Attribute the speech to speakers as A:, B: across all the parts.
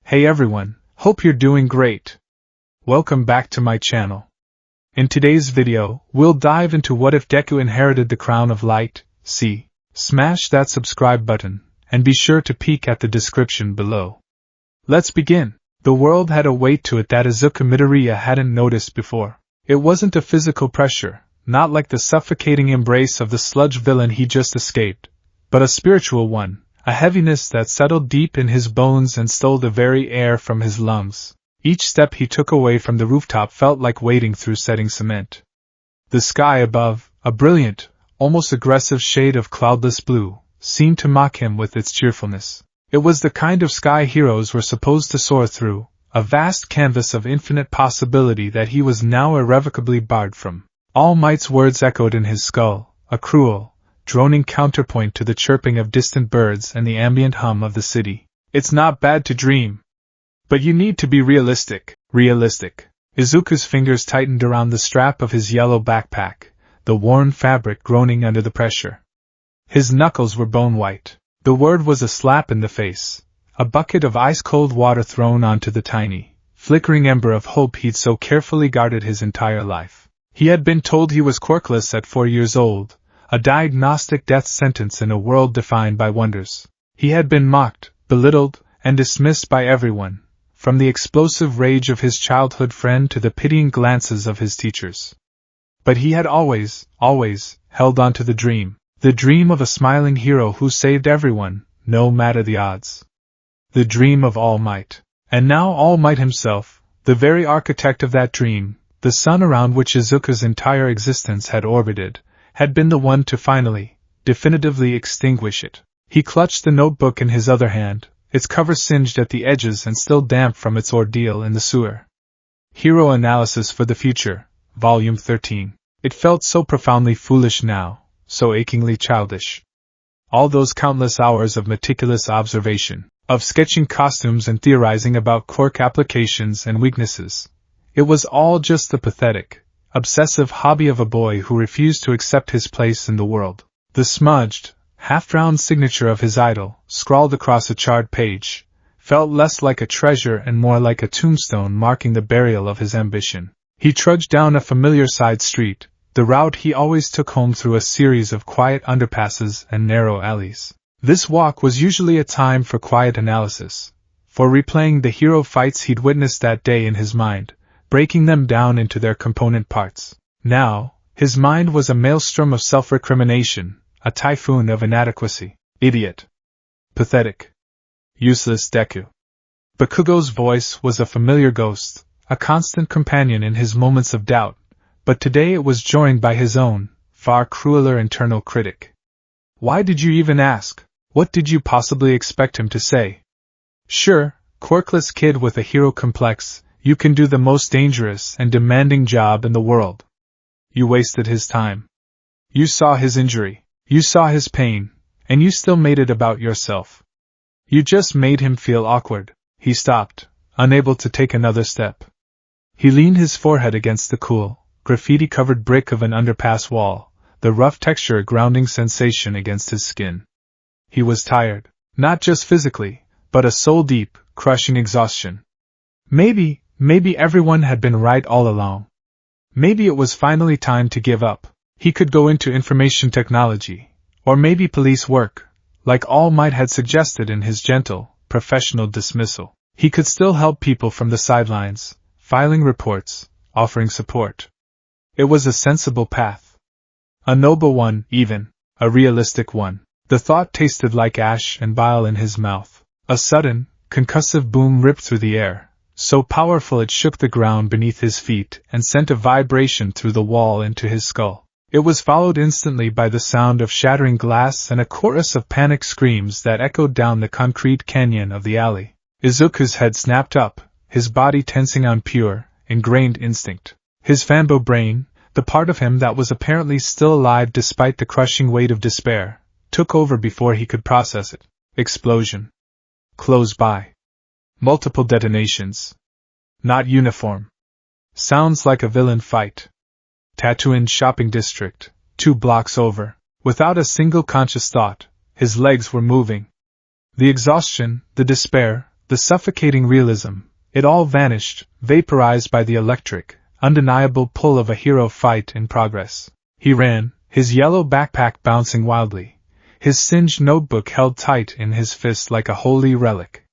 A: Hey everyone, hope you're doing great. Welcome back to my channel. In today's video, we'll dive into what if Deku inherited the crown of light. Smash that subscribe button, and be sure to peek at the description below. Let's begin. The world had a weight to it that Izuku Midoriya hadn't noticed before. It wasn't a physical pressure, not like the suffocating embrace of the sludge villain he just escaped, but a spiritual one. A heaviness that settled deep in his bones and stole the very air from his lungs. Each step he took away from the rooftop felt like wading through setting cement. The sky above, a brilliant, almost aggressive shade of cloudless blue, seemed to mock him with its cheerfulness. It was the kind of sky heroes were supposed to soar through, a vast canvas of infinite possibility that he was now irrevocably barred from. All Might's words echoed in his skull, a cruel, droning counterpoint to the chirping of distant birds and the ambient hum of the city. It's not bad to dream. But you need to be realistic. Izuku's fingers tightened around the strap of his yellow backpack, the worn fabric groaning under the pressure. His knuckles were bone white. The word was a slap in the face, a bucket of ice-cold water thrown onto the tiny, flickering ember of hope he'd so carefully guarded his entire life. He had been told he was quirkless at 4 years old, a diagnostic death sentence in a world defined by wonders. He had been mocked, belittled, and dismissed by everyone, from the explosive rage of his childhood friend to the pitying glances of his teachers. But he had always held on to the dream of a smiling hero who saved everyone, no matter the odds. The dream of All Might. And now All Might himself, the very architect of that dream, the sun around which Izuku's entire existence had orbited, had been the one to finally, definitively extinguish it. He clutched the notebook in his other hand, its cover singed at the edges and still damp from its ordeal in the sewer. Hero Analysis for the Future, Volume 13. It felt so profoundly foolish now, so achingly childish. All those countless hours of meticulous observation, of sketching costumes and theorizing about quirk applications and weaknesses. It was all just the pathetic, obsessive hobby of a boy who refused to accept his place in the world. The smudged, half-drowned signature of his idol, scrawled across a charred page, felt less like a treasure and more like a tombstone marking the burial of his ambition. He trudged down a familiar side street, the route he always took home through a series of quiet underpasses and narrow alleys. This walk was usually a time for quiet analysis, for replaying the hero fights he'd witnessed that day in his mind, breaking them down into their component parts. Now, his mind was a maelstrom of self-recrimination, a typhoon of inadequacy. Idiot. Pathetic. Useless Deku. Bakugo's voice was a familiar ghost, a constant companion in his moments of doubt, but today it was joined by his own, far crueler internal critic. Why did you even ask? What did you possibly expect him to say? Sure, quirkless kid with a hero complex, you can do the most dangerous and demanding job in the world. You wasted his time. You saw his injury. You saw his pain, and you still made it about yourself. You just made him feel awkward. He stopped, unable to take another step. He leaned his forehead against the cool, graffiti-covered brick of an underpass wall, the rough texture a grounding sensation against his skin. He was tired, not just physically, but a soul-deep, crushing exhaustion. Maybe everyone had been right all along. Maybe it was finally time to give up. He could go into information technology, or maybe police work, like All Might had suggested in his gentle, professional dismissal. He could still help people from the sidelines, filing reports, offering support. It was a sensible path. A noble one, even, a realistic one. The thought tasted like ash and bile in his mouth. A sudden, concussive boom ripped through the air, so powerful it shook the ground beneath his feet and sent a vibration through the wall into his skull. It was followed instantly by the sound of shattering glass and a chorus of panicked screams that echoed down the concrete canyon of the alley. Izuku's head snapped up, his body tensing on pure, ingrained instinct. His fanbo brain, the part of him that was apparently still alive despite the crushing weight of despair, took over before he could process it. Explosion. Close by. Multiple detonations. Not uniform. Sounds like a villain fight. Tatooine shopping district, 2 blocks over. Without a single conscious thought, his legs were moving. The exhaustion, the despair, The suffocating realism, it all vanished, vaporized by the electric, undeniable pull of a hero fight in progress. He ran, his yellow backpack bouncing wildly, his singed notebook held tight in his fist like a holy relic.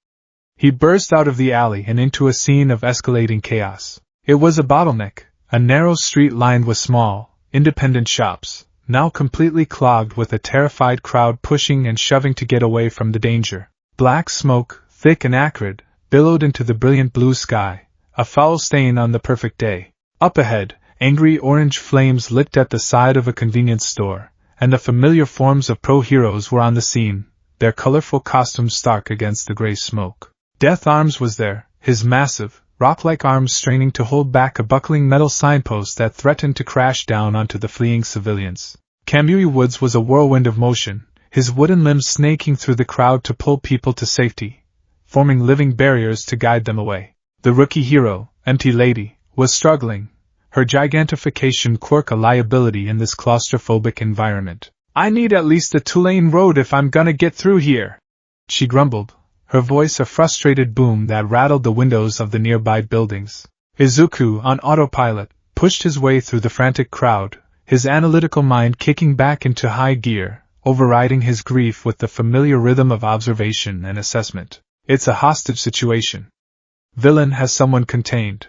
A: He burst out of the alley and into a scene of escalating chaos. It was a bottleneck, a narrow street lined with small, independent shops, now completely clogged with a terrified crowd pushing and shoving to get away from the danger. Black smoke, thick and acrid, billowed into the brilliant blue sky, a foul stain on the perfect day. Up ahead, angry orange flames licked at the side of a convenience store, and the familiar forms of pro-heroes were on the scene, their colorful costumes stark against the gray smoke. Death Arms was there, his massive, rock-like arms straining to hold back a buckling metal signpost that threatened to crash down onto the fleeing civilians. Kamui Woods was a whirlwind of motion, his wooden limbs snaking through the crowd to pull people to safety, forming living barriers to guide them away. The rookie hero, Empty Lady, was struggling, her gigantification quirk a liability in this claustrophobic environment. "I need at least a two-lane road if I'm gonna get through here," she grumbled, her voice a frustrated boom that rattled the windows of the nearby buildings. Izuku, on autopilot, pushed his way through the frantic crowd, his analytical mind kicking back into high gear, overriding his grief with the familiar rhythm of observation and assessment. It's a hostage situation. Villain has someone contained.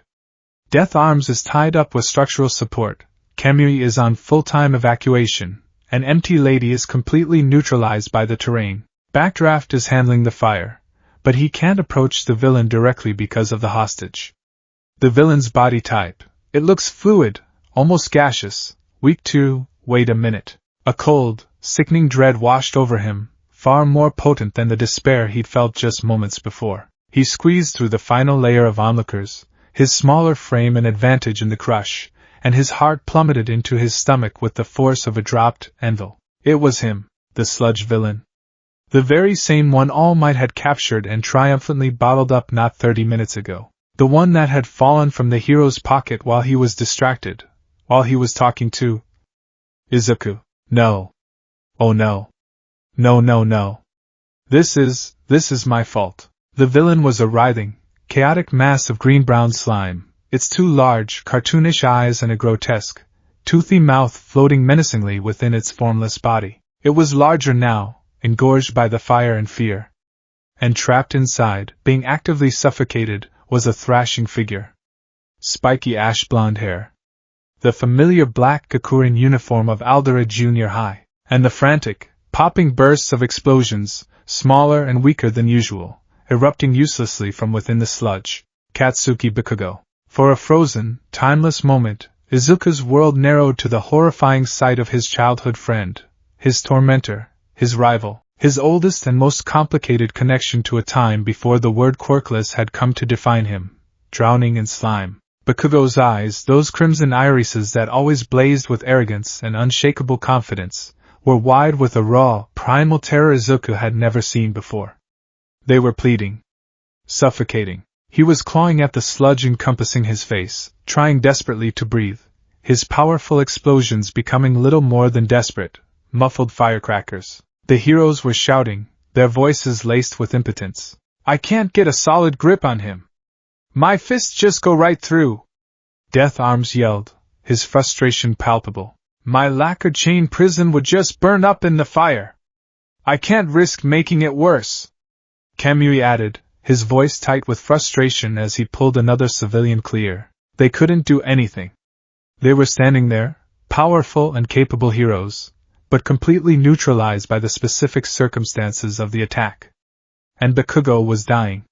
A: Death Arms is tied up with structural support, Kamui is on full-time evacuation, and Empty Lady is completely neutralized by the terrain. Backdraft is handling the fire, but he can't approach the villain directly because of the hostage. The villain's body type, it looks fluid, almost gaseous, weak too. Wait a minute. A cold, sickening dread washed over him, far more potent than the despair he'd felt just moments before. He squeezed through the final layer of onlookers, his smaller frame an advantage in the crush, and his heart plummeted into his stomach with the force of a dropped anvil. It was him, the sludge villain. The very same one All Might had captured and triumphantly bottled up not 30 minutes ago. The one that had fallen from the hero's pocket while he was distracted, while he was talking to Izuku. No. Oh no. No. This is my fault. The villain was a writhing, chaotic mass of green-brown slime, its two large, cartoonish eyes and a grotesque, toothy mouth floating menacingly within its formless body. It was larger now, engorged by the fire and fear. And trapped inside, being actively suffocated, was a thrashing figure. Spiky ash-blonde hair. The familiar black Gakurin uniform of Aldera Junior High. And the frantic, popping bursts of explosions, smaller and weaker than usual, erupting uselessly from within the sludge. Katsuki Bakugo. For a frozen, timeless moment, Izuku's world narrowed to the horrifying sight of his childhood friend, his tormentor, his rival, his oldest and most complicated connection to a time before the word quirkless had come to define him, drowning in slime. Bakugo's eyes, those crimson irises that always blazed with arrogance and unshakable confidence, were wide with a raw, primal terror Izuku had never seen before. They were pleading. Suffocating. He was clawing at the sludge encompassing his face, trying desperately to breathe, his powerful explosions becoming little more than desperate, muffled firecrackers. The heroes were shouting, their voices laced with impotence. "I can't get a solid grip on him. My fists just go right through." Death Arms yelled, his frustration palpable. "My lacquered chain prison would just burn up in the fire. I can't risk making it worse." Kamui added, his voice tight with frustration as he pulled another civilian clear. They couldn't do anything. They were standing there, powerful and capable heroes, but completely neutralized by the specific circumstances of the attack. And Bakugo was dying.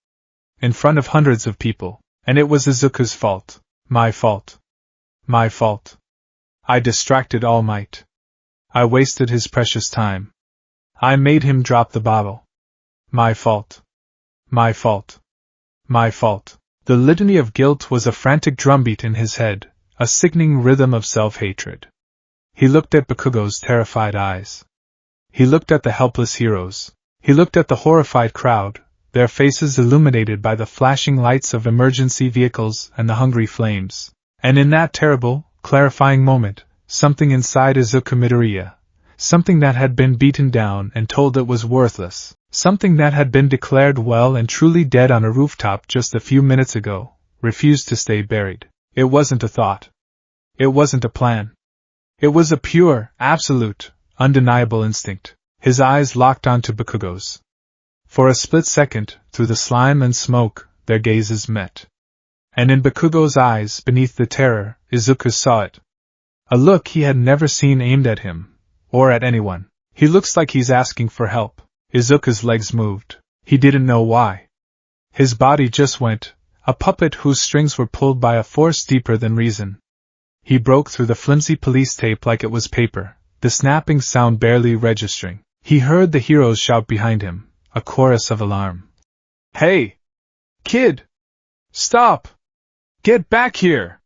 A: In front of hundreds of people, and it was Izuku's fault. My fault. My fault. I distracted All Might. I wasted his precious time. I made him drop the bottle. My fault. My fault. My fault. The litany of guilt was a frantic drumbeat in his head, a sickening rhythm of self-hatred. He looked at Bakugo's terrified eyes. He looked at the helpless heroes. He looked at the horrified crowd, their faces illuminated by the flashing lights of emergency vehicles and the hungry flames. And in that terrible, clarifying moment, something inside Izuku Midoriya, something that had been beaten down and told it was worthless, something that had been declared well and truly dead on a rooftop just a few minutes ago, refused to stay buried. It wasn't a thought. It wasn't a plan. It was a pure, absolute, undeniable instinct. His eyes locked onto Bakugo's. For a split second, through the slime and smoke, their gazes met. And in Bakugo's eyes, beneath the terror, Izuku saw it. A look he had never seen aimed at him, or at anyone. He looks like he's asking for help. Izuku's legs moved. He didn't know why. His body just went, a puppet whose strings were pulled by a force deeper than reason. He broke through the flimsy police tape like it was paper, the snapping sound barely registering. He heard the heroes shout behind him, a chorus of alarm. "Hey! Kid! Stop! Get back here!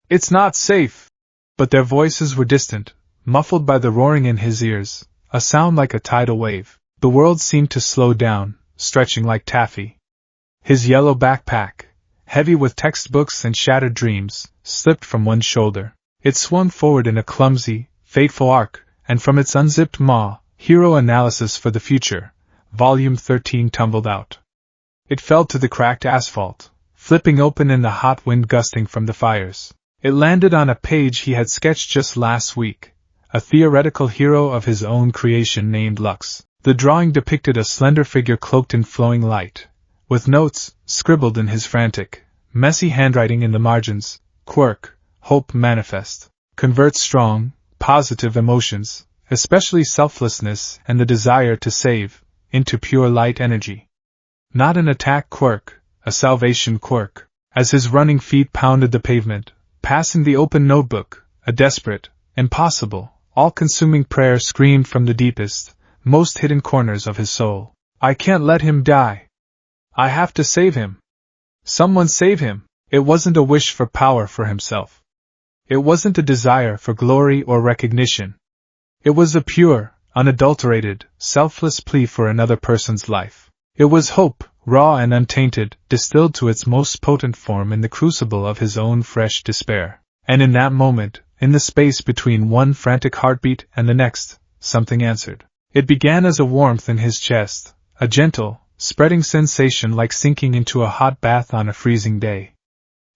A: It's not safe!" But their voices were distant, muffled by the roaring in his ears, a sound like a tidal wave. The world seemed to slow down, stretching like taffy. His yellow backpack, heavy with textbooks and shattered dreams, slipped from one shoulder. It swung forward in a clumsy, fateful arc, and from its unzipped maw, Hero Analysis for the Future, Volume 13 tumbled out. It fell to the cracked asphalt, flipping open in the hot wind gusting from the fires. It landed on a page he had sketched just last week, a theoretical hero of his own creation named Lux. The drawing depicted a slender figure cloaked in flowing light, with notes scribbled in his frantic, messy handwriting in the margins. Quirk, hope manifest. Convert strong, positive emotions, especially selflessness and the desire to save, into pure light energy. Not an attack quirk, a salvation quirk. As his running feet pounded the pavement, passing the open notebook, a desperate, impossible, all-consuming prayer screamed from the deepest, most hidden corners of his soul. I can't let him die. I have to save him. Someone save him. It wasn't a wish for power for himself. It wasn't a desire for glory or recognition. It was a pure, unadulterated, selfless plea for another person's life. It was hope, raw and untainted, distilled to its most potent form in the crucible of his own fresh despair. And in that moment, in the space between one frantic heartbeat and the next, something answered. It began as a warmth in his chest, a gentle, spreading sensation like sinking into a hot bath on a freezing day.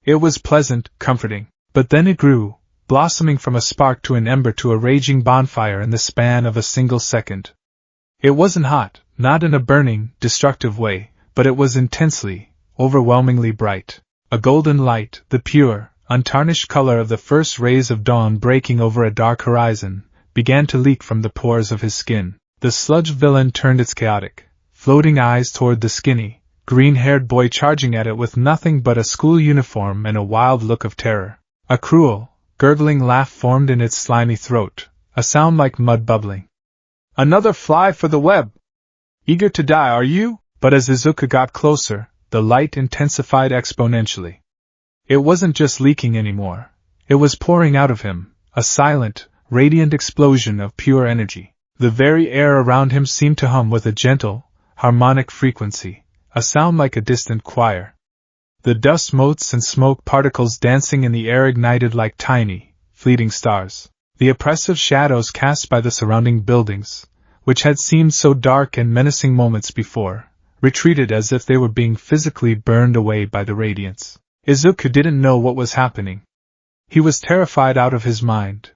A: It was pleasant, comforting, but then it grew, blossoming from a spark to an ember to a raging bonfire in the span of a single second. It wasn't hot, not in a burning, destructive way, but it was intensely, overwhelmingly bright. A golden light, the pure, untarnished color of the first rays of dawn breaking over a dark horizon, began to leak from the pores of his skin. The sludge villain turned its chaotic, floating eyes toward the skinny, green-haired boy charging at it with nothing but a school uniform and a wild look of terror. A cruel, gurgling laugh formed in its slimy throat, a sound like mud bubbling. "Another fly for the web! Eager to die, are you?" But as Izuku got closer, the light intensified exponentially. It wasn't just leaking anymore. It was pouring out of him, a silent, radiant explosion of pure energy. The very air around him seemed to hum with a gentle, harmonic frequency, a sound like a distant choir. The dust motes and smoke particles dancing in the air ignited like tiny, fleeting stars. The oppressive shadows cast by the surrounding buildings, which had seemed so dark and menacing moments before, retreated as if they were being physically burned away by the radiance. Izuku didn't know what was happening. He was terrified out of his mind.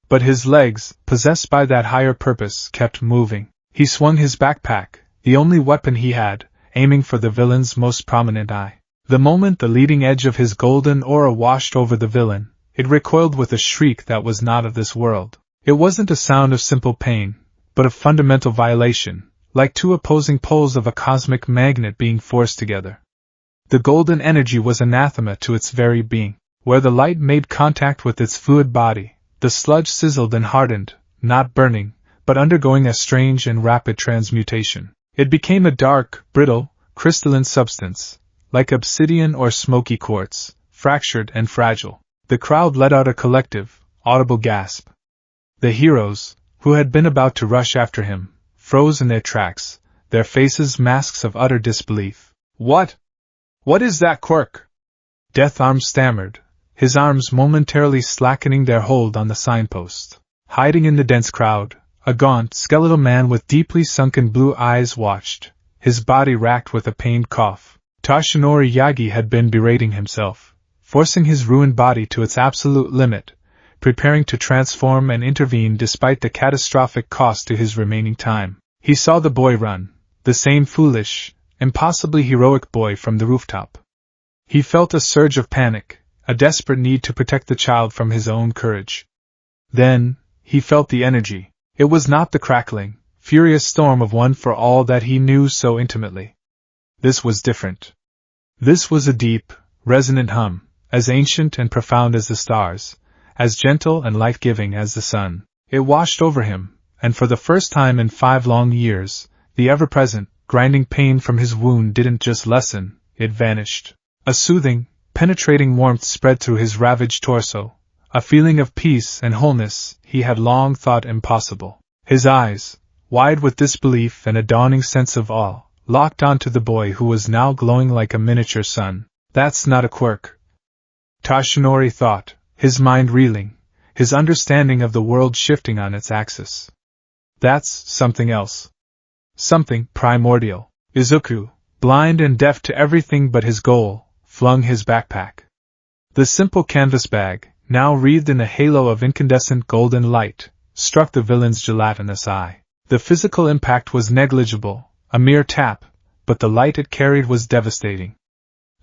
A: But his legs, possessed by that higher purpose, kept moving. He swung his backpack, the only weapon he had, aiming for the villain's most prominent eye. The moment the leading edge of his golden aura washed over the villain, it recoiled with a shriek that was not of this world. It wasn't a sound of simple pain, but of fundamental violation, like two opposing poles of a cosmic magnet being forced together. The golden energy was anathema to its very being. Where the light made contact with its fluid body, the sludge sizzled and hardened, not burning, but undergoing a strange and rapid transmutation. It became a dark, brittle, crystalline substance, like obsidian or smoky quartz, fractured and fragile. The crowd let out a collective, audible gasp. The heroes, who had been about to rush after him, froze in their tracks, their faces masks of utter disbelief. What is that quirk?" Death Arm stammered, his arms momentarily slackening their hold on the signpost. Hiding in the dense crowd, a gaunt, skeletal man with deeply sunken blue eyes watched, his body racked with a pained cough. Toshinori Yagi had been berating himself, forcing his ruined body to its absolute limit, preparing to transform and intervene despite the catastrophic cost to his remaining time. He saw the boy run, the same foolish, impossibly heroic boy from the rooftop. He felt a surge of panic, a desperate need to protect the child from his own courage. Then, he felt the energy. It was not the crackling, furious storm of one for all that he knew so intimately. This was different. This was a deep, resonant hum, as ancient and profound as the stars, as gentle and life-giving as the sun. It washed over him, and for the first time in 5 long years, the ever-present, grinding pain from his wound didn't just lessen, it vanished. A soothing, penetrating warmth spread through his ravaged torso, a feeling of peace and wholeness he had long thought impossible. His eyes, wide with disbelief and a dawning sense of awe, locked onto the boy who was now glowing like a miniature sun. That's not a quirk, Toshinori thought, his mind reeling, his understanding of the world shifting on its axis. That's something else. Something primordial. Izuku, blind and deaf to everything but his goal, flung his backpack. The simple canvas bag, now wreathed in a halo of incandescent golden light, struck the villain's gelatinous eye. The physical impact was negligible, a mere tap, but the light it carried was devastating.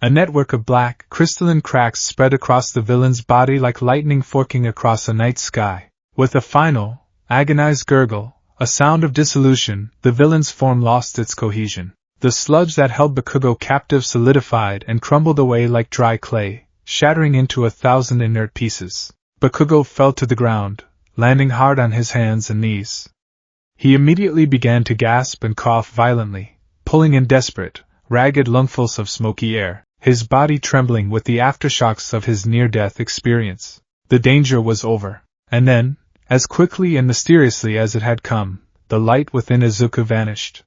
A: A network of black, crystalline cracks spread across the villain's body like lightning forking across a night sky. With a final, agonized gurgle, a sound of dissolution, the villain's form lost its cohesion. The sludge that held Bakugo captive solidified and crumbled away like dry clay, shattering into 1,000 inert pieces. Bakugo fell to the ground, landing hard on his hands and knees. He immediately began to gasp and cough violently, pulling in desperate, ragged lungfuls of smoky air, his body trembling with the aftershocks of his near-death experience. The danger was over, and then, as quickly and mysteriously as it had come, the light within Izuku vanished.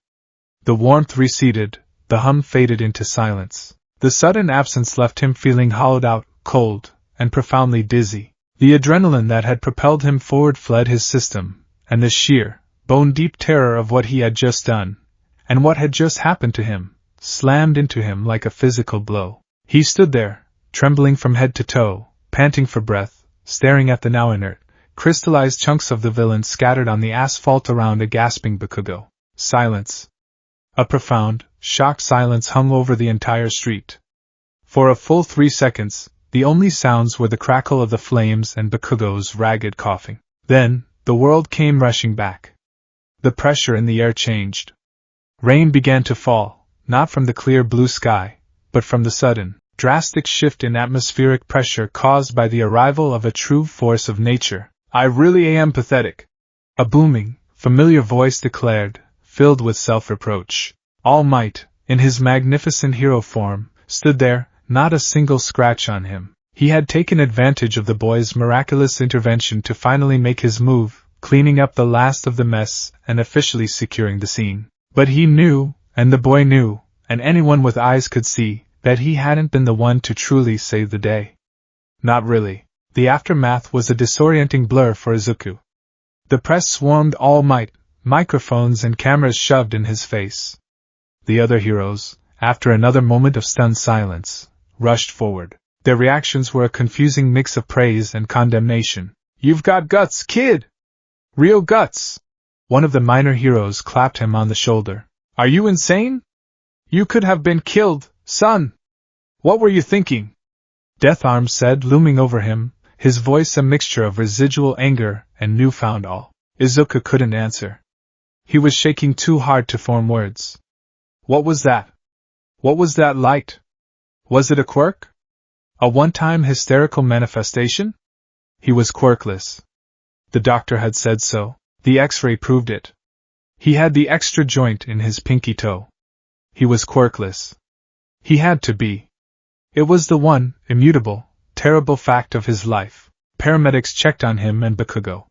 A: The warmth receded, the hum faded into silence. The sudden absence left him feeling hollowed out, cold, and profoundly dizzy. The adrenaline that had propelled him forward fled his system, and the sheer, bone-deep terror of what he had just done, and what had just happened to him, slammed into him like a physical blow. He stood there, trembling from head to toe, panting for breath, staring at the now inert, crystallized chunks of the villain scattered on the asphalt around a gasping Bakugo. Silence. A profound, shocked silence hung over the entire street. For a full 3 seconds, the only sounds were the crackle of the flames and Bakugo's ragged coughing. Then, the world came rushing back. The pressure in the air changed. Rain began to fall, not from the clear blue sky, but from the sudden, drastic shift in atmospheric pressure caused by the arrival of a true force of nature. "I really am pathetic," a booming, familiar voice declared, filled with self-reproach. All Might, in his magnificent hero form, stood there, not a single scratch on him. He had taken advantage of the boy's miraculous intervention to finally make his move, cleaning up the last of the mess and officially securing the scene. But he knew, and the boy knew, and anyone with eyes could see, that he hadn't been the one to truly save the day. Not really. The aftermath was a disorienting blur for Izuku. The press swarmed all might, microphones and cameras shoved in his face. The other heroes, after another moment of stunned silence, rushed forward. Their reactions were a confusing mix of praise and condemnation. "You've got guts, kid! Real guts!" One of the minor heroes clapped him on the shoulder. "Are you insane? You could have been killed, son! What were you thinking?" Death Arm said, looming over him, his voice a mixture of residual anger and newfound awe. Izuku couldn't answer. He was shaking too hard to form words. What was that? What was that light? Was it a quirk? A one-time hysterical manifestation? He was quirkless. The doctor had said so. The X-ray proved it. He had the extra joint in his pinky toe. He was quirkless. He had to be. It was the one, immutable, terrible fact of his life. Paramedics checked on him and Bakugo.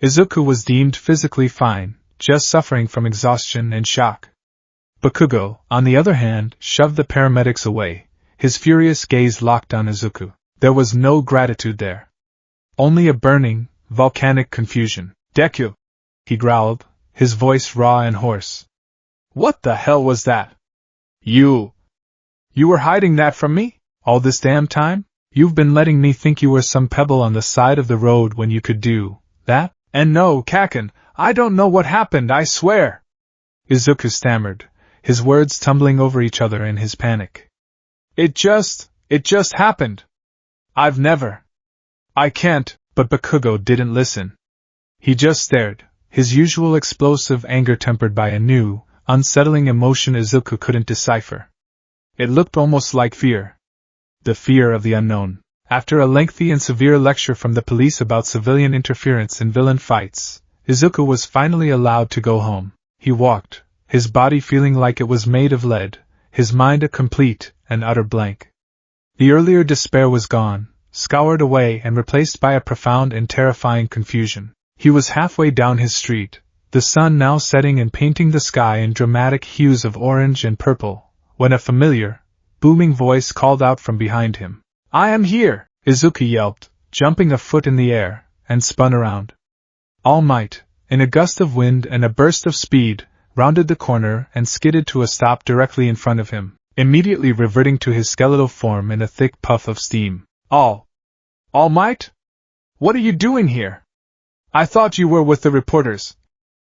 A: Izuku was deemed physically fine, just suffering from exhaustion and shock. Bakugo, on the other hand, shoved the paramedics away, his furious gaze locked on Izuku. There was no gratitude there. Only a burning, volcanic confusion. "Deku! he growled, his voice raw and hoarse. What the hell was that? You were hiding that from me? All this damn time? You've been letting me think you were some pebble on the side of the road when you could do that? And no, Kaken, I don't know what happened, I swear! Izuku stammered, his words tumbling over each other in his panic. It just happened. I've never. I can't, but Bakugo didn't listen. He just stared, his usual explosive anger tempered by a new, unsettling emotion Izuku couldn't decipher. It looked almost like fear. The fear of the unknown. After a lengthy and severe lecture from the police about civilian interference in villain fights, Izuku was finally allowed to go home. He walked, his body feeling like it was made of lead, his mind a complete and utter blank. The earlier despair was gone, scoured away and replaced by a profound and terrifying confusion. He was halfway down his street, the sun now setting and painting the sky in dramatic hues of orange and purple, when a familiar, booming voice called out from behind him. I am here! Izuku yelped, jumping a foot in the air, and spun around. All Might, in a gust of wind and a burst of speed, rounded the corner and skidded to a stop directly in front of him, immediately reverting to his skeletal form in a thick puff of steam. All Might? What are you doing here? I thought you were with the reporters.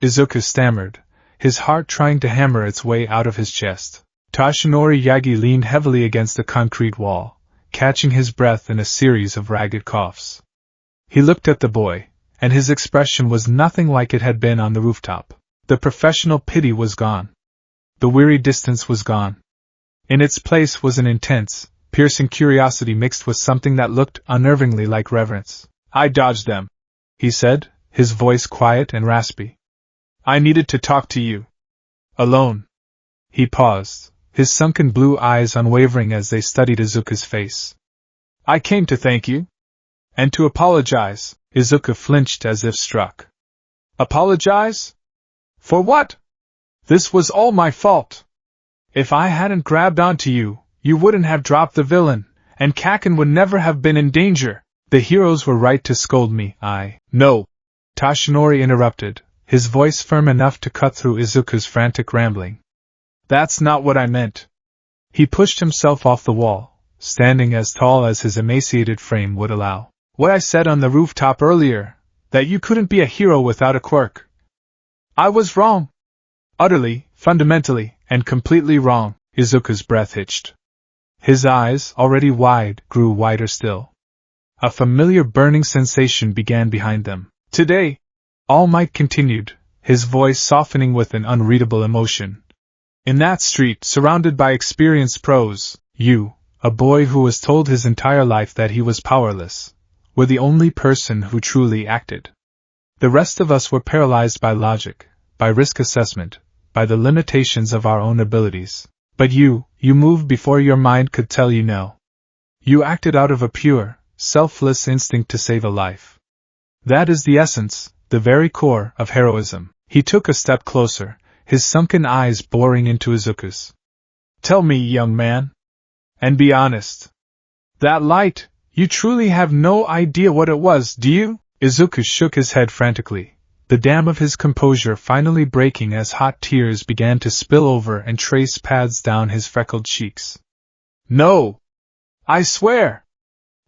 A: Izuku stammered, his heart trying to hammer its way out of his chest. Toshinori Yagi leaned heavily against the concrete wall, catching his breath in a series of ragged coughs. He looked at the boy, and his expression was nothing like it had been on the rooftop. The professional pity was gone. The weary distance was gone. In its place was an intense, piercing curiosity mixed with something that looked unnervingly like reverence. I dodged them, he said, his voice quiet and raspy. I needed to talk to you. Alone. He paused, his sunken blue eyes unwavering as they studied Izuku's face. I came to thank you. And to apologize. Izuku flinched as if struck. Apologize? For what? This was all my fault. If I hadn't grabbed onto you, you wouldn't have dropped the villain, and Kaken would never have been in danger. The heroes were right to scold me. No. Toshinori interrupted, his voice firm enough to cut through Izuku's frantic rambling. That's not what I meant. He pushed himself off the wall, standing as tall as his emaciated frame would allow. What I said on the rooftop earlier, that you couldn't be a hero without a quirk. I was wrong. Utterly, fundamentally, and completely wrong. Izuku's breath hitched. His eyes, already wide, grew wider still. A familiar burning sensation began behind them. Today, All Might continued, his voice softening with an unreadable emotion. In that street, surrounded by experienced pros, you, a boy who was told his entire life that he was powerless, were the only person who truly acted. The rest of us were paralyzed by logic, by risk assessment, by the limitations of our own abilities. But you moved before your mind could tell you no. You acted out of a pure, selfless instinct to save a life. That is the essence, the very core, of heroism. He took a step closer, his sunken eyes boring into Izuku's. Tell me, young man. And be honest. That light, you truly have no idea what it was, do you? Izuku shook his head frantically, the dam of his composure finally breaking as hot tears began to spill over and trace paths down his freckled cheeks. No! I swear!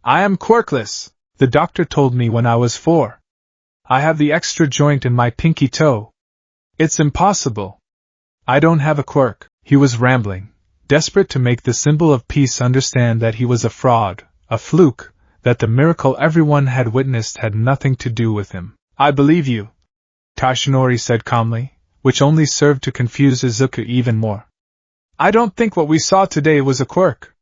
A: I am quirkless, the doctor told me when I was 4. I have the extra joint in my pinky toe. It's impossible. I don't have a quirk. He was rambling, desperate to make the symbol of peace understand that he was a fraud, a fluke, that the miracle everyone had witnessed had nothing to do with him. I believe you, Toshinori said calmly, which only served to confuse Izuku even more. I don't think what we saw today was a quirk.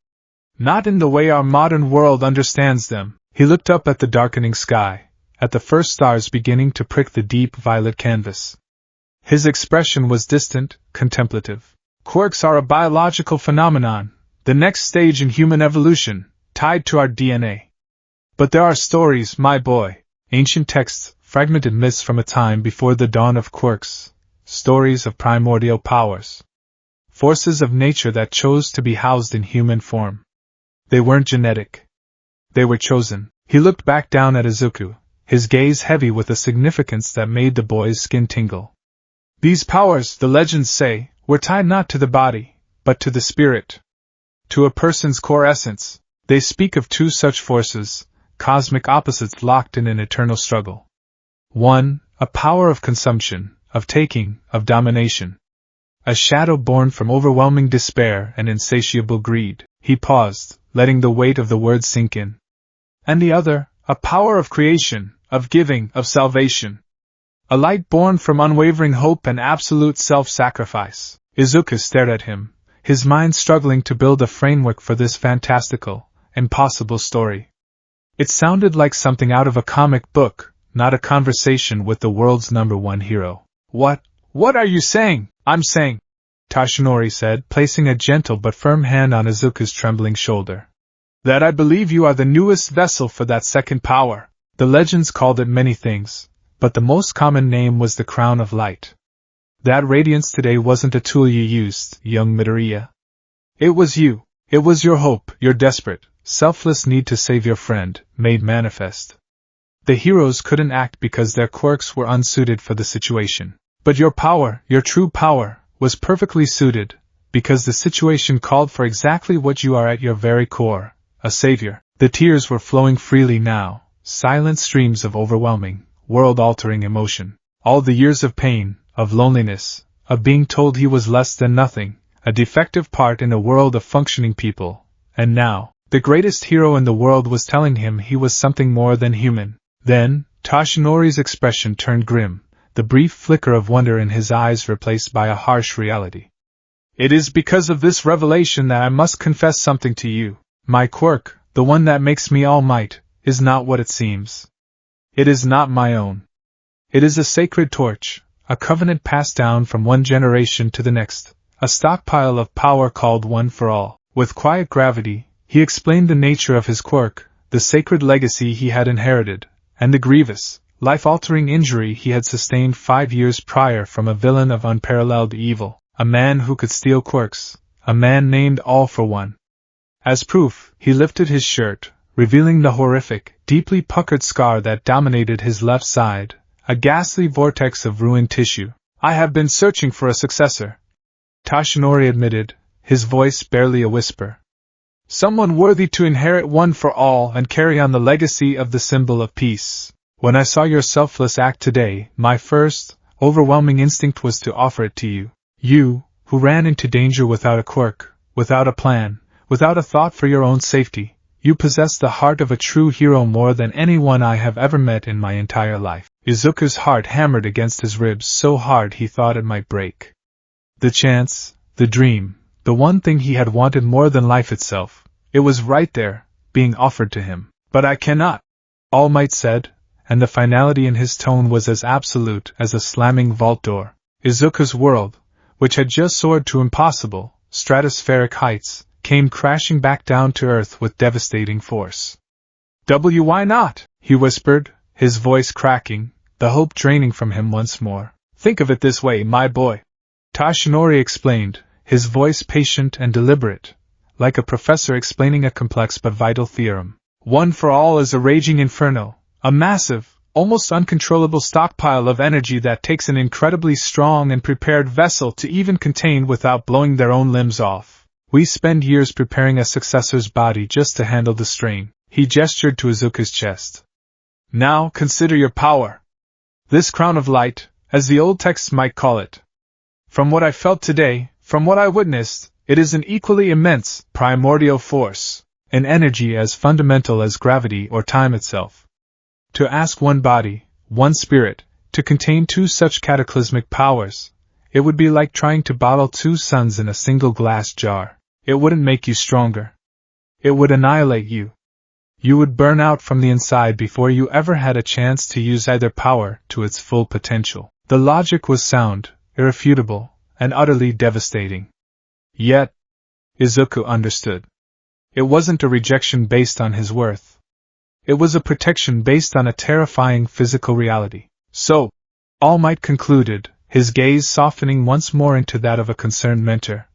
A: Not in the way our modern world understands them. He looked up at the darkening sky, at the first stars beginning to prick the deep violet canvas. His expression was distant, contemplative. Quirks are a biological phenomenon, the next stage in human evolution, tied to our DNA. But there are stories, my boy, ancient texts, fragmented myths from a time before the dawn of quirks, stories of primordial powers. Forces of nature that chose to be housed in human form. They weren't genetic. They were chosen. He looked back down at Izuku, his gaze heavy with a significance that made the boy's skin tingle. These powers, the legends say, were tied not to the body, but to the spirit. To a person's core essence. They speak of two such forces, cosmic opposites locked in an eternal struggle. One, a power of consumption, of taking, of domination. A shadow born from overwhelming despair and insatiable greed. He paused, letting the weight of the words sink in. And the other, a power of creation, of giving, of salvation. A light born from unwavering hope and absolute self-sacrifice. Izuku stared at him, his mind struggling to build a framework for this fantastical, impossible story. It sounded like something out of a comic book, not a conversation with the world's #1 hero. What are you saying? I'm saying, Toshinori said, placing a gentle but firm hand on Izuku's trembling shoulder. That I believe you are the newest vessel for that second power. The legends called it many things, but the most common name was the Crown of Light. That radiance today wasn't a tool you used, young Midoriya. It was you. It was your hope, your desperate, selfless need to save your friend, made manifest. The heroes couldn't act because their quirks were unsuited for the situation. But your power, your true power, was perfectly suited, because the situation called for exactly what you are at your very core, a savior. The tears were flowing freely now, silent streams of overwhelming, world-altering emotion. All the years of pain, of loneliness, of being told he was less than nothing, a defective part in a world of functioning people, and now, the greatest hero in the world was telling him he was something more than human. Then, Toshinori's expression turned grim, the brief flicker of wonder in his eyes replaced by a harsh reality. It is because of this revelation that I must confess something to you. My quirk, the one that makes me All Might, is not what it seems. It is not my own. It is a sacred torch, a covenant passed down from one generation to the next, a stockpile of power called One for All. With quiet gravity, he explained the nature of his quirk, the sacred legacy he had inherited, and the grievous, life-altering injury he had sustained 5 years prior from a villain of unparalleled evil, a man who could steal quirks, a man named All for One. As proof, he lifted his shirt, revealing the horrific, deeply puckered scar that dominated his left side, a ghastly vortex of ruined tissue. I have been searching for a successor, Toshinori admitted, his voice barely a whisper. Someone worthy to inherit One for All and carry on the legacy of the symbol of peace. When I saw your selfless act today, my first, overwhelming instinct was to offer it to you. You, who ran into danger without a quirk, without a plan, without a thought for your own safety. You possess the heart of a true hero more than anyone I have ever met in my entire life. Izuku's heart hammered against his ribs so hard he thought it might break. The chance, the dream, the one thing he had wanted more than life itself, it was right there, being offered to him. But I cannot, All Might said, and the finality in his tone was as absolute as a slamming vault door. Izuku's world, which had just soared to impossible, stratospheric heights, came crashing back down to earth with devastating force. Why not? He whispered, his voice cracking, the hope draining from him once more. Think of it this way, my boy. Toshinori explained, his voice patient and deliberate, like a professor explaining a complex but vital theorem. One for All is a raging inferno, a massive, almost uncontrollable stockpile of energy that takes an incredibly strong and prepared vessel to even contain without blowing their own limbs off. We spend years preparing a successor's body just to handle the strain. He gestured to Izuku's chest. Now consider your power. This Crown of Light, as the old texts might call it. From what I felt today, from what I witnessed, it is an equally immense, primordial force, an energy as fundamental as gravity or time itself. To ask one body, one spirit, to contain two such cataclysmic powers, it would be like trying to bottle two suns in a single glass jar. It wouldn't make you stronger. It would annihilate you. You would burn out from the inside before you ever had a chance to use either power to its full potential. The logic was sound, irrefutable, and utterly devastating. Yet, Izuku understood. It wasn't a rejection based on his worth. It was a protection based on a terrifying physical reality. So, All Might concluded, his gaze softening once more into that of a concerned mentor.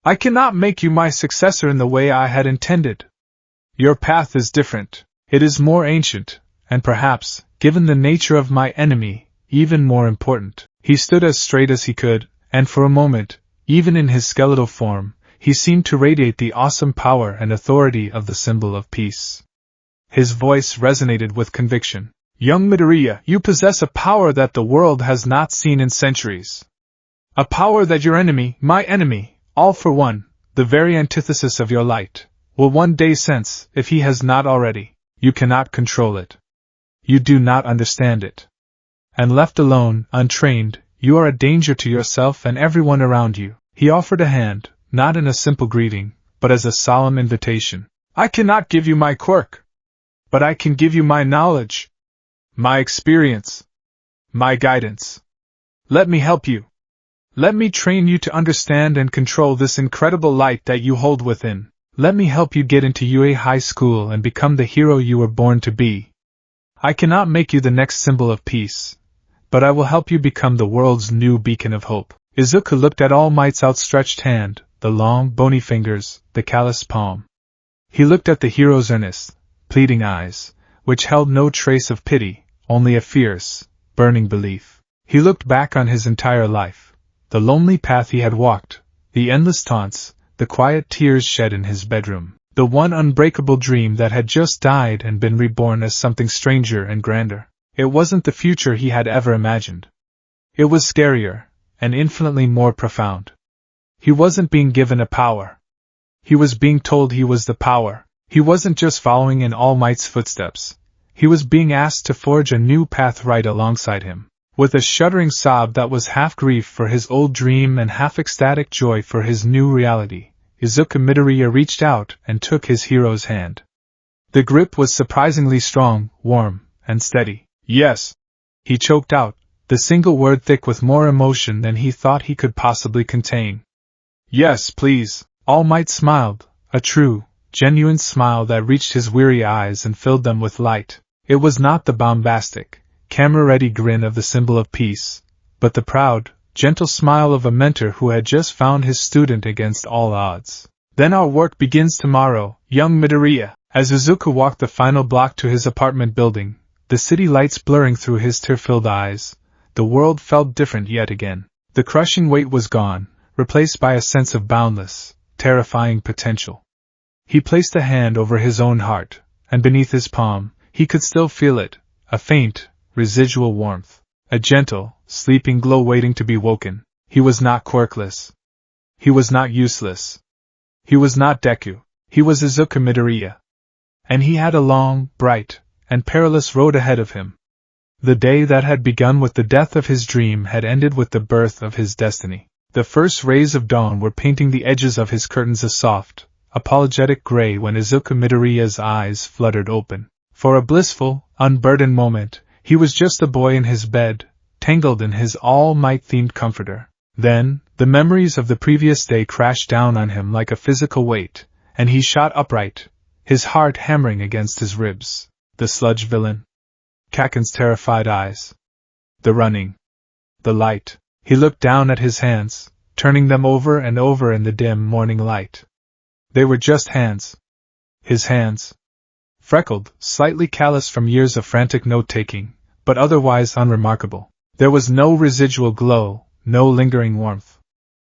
A: I cannot make you my successor in the way I had intended. Your path is different. It is more ancient, and perhaps, given the nature of my enemy, even more important. He stood as straight as he could, and for a moment, even in his skeletal form, he seemed to radiate the awesome power and authority of the symbol of peace. His voice resonated with conviction. Young Midoriya, you possess a power that the world has not seen in centuries. A power that your enemy, my enemy, all for one, the very antithesis of your light, will one day sense, if he has not already. You cannot control it. You do not understand it. And left alone, untrained, you are a danger to yourself and everyone around you. He offered a hand, not in a simple greeting, but as a solemn invitation. I cannot give you my quirk, but I can give you my knowledge, my experience, my guidance. Let me help you. Let me train you to understand and control this incredible light that you hold within. Let me help you get into UA High School and become the hero you were born to be. I cannot make you the next symbol of peace, but I will help you become the world's new beacon of hope. Izuku looked at All Might's outstretched hand, the long, bony fingers, the calloused palm. He looked at the hero's earnest, pleading eyes, which held no trace of pity, only a fierce, burning belief. He looked back on his entire life. The lonely path he had walked, the endless taunts, the quiet tears shed in his bedroom, the one unbreakable dream that had just died and been reborn as something stranger and grander. It wasn't the future he had ever imagined. It was scarier, and infinitely more profound. He wasn't being given a power. He was being told he was the power. He wasn't just following in All Might's footsteps. He was being asked to forge a new path right alongside him. With a shuddering sob that was half grief for his old dream and half ecstatic joy for his new reality, Izuku Midoriya reached out and took his hero's hand. The grip was surprisingly strong, warm, and steady. Yes, he choked out, the single word thick with more emotion than he thought he could possibly contain. Yes, please. All Might smiled, a true, genuine smile that reached his weary eyes and filled them with light. It was not the bombastic, camera-ready grin of the symbol of peace, but the proud, gentle smile of a mentor who had just found his student against all odds. Then our work begins tomorrow, young Midoriya. As Izuku walked the final block to his apartment building, the city lights blurring through his tear-filled eyes, the world felt different yet again. The crushing weight was gone, replaced by a sense of boundless, terrifying potential. He placed a hand over his own heart, and beneath his palm, he could still feel it, a faint, residual warmth, a gentle, sleeping glow waiting to be woken. He was not quirkless. He was not useless. He was not Deku. He was Izuku Midoriya. And he had a long, bright, and perilous road ahead of him. The day that had begun with the death of his dream had ended with the birth of his destiny. The first rays of dawn were painting the edges of his curtains a soft, apologetic gray when Izuku Midoriya's eyes fluttered open. For a blissful, unburdened moment, he was just a boy in his bed, tangled in his All Might-themed comforter. Then, the memories of the previous day crashed down on him like a physical weight, and he shot upright, his heart hammering against his ribs. The sludge villain. Kaken's terrified eyes. The running. The light. He looked down at his hands, turning them over and over in the dim morning light. They were just hands. His hands. Freckled, slightly calloused from years of frantic note-taking, but otherwise unremarkable. There was no residual glow, no lingering warmth.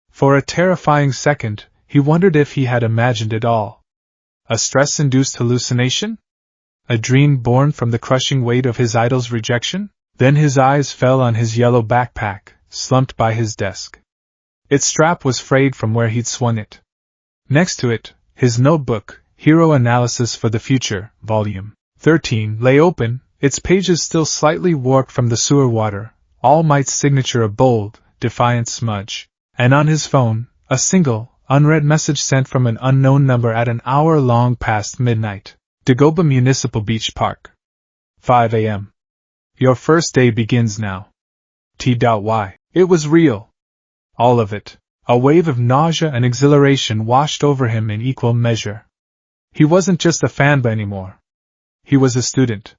A: For a terrifying second, he wondered if he had imagined it all. A stress-induced hallucination? A dream born from the crushing weight of his idol's rejection? Then his eyes fell on his yellow backpack, slumped by his desk. Its strap was frayed from where he'd swung it. Next to it, his notebook, Hero Analysis for the Future, Volume 13, lay open, its pages still slightly warped from the sewer water, All Might's signature a bold, defiant smudge. And on his phone, a single, unread message sent from an unknown number at an hour long past midnight. Dagoba Municipal Beach Park. 5 a.m. Your first day begins now. T.Y. It was real. All of it. A wave of nausea and exhilaration washed over him in equal measure. He wasn't just a fanboy anymore. He was a student.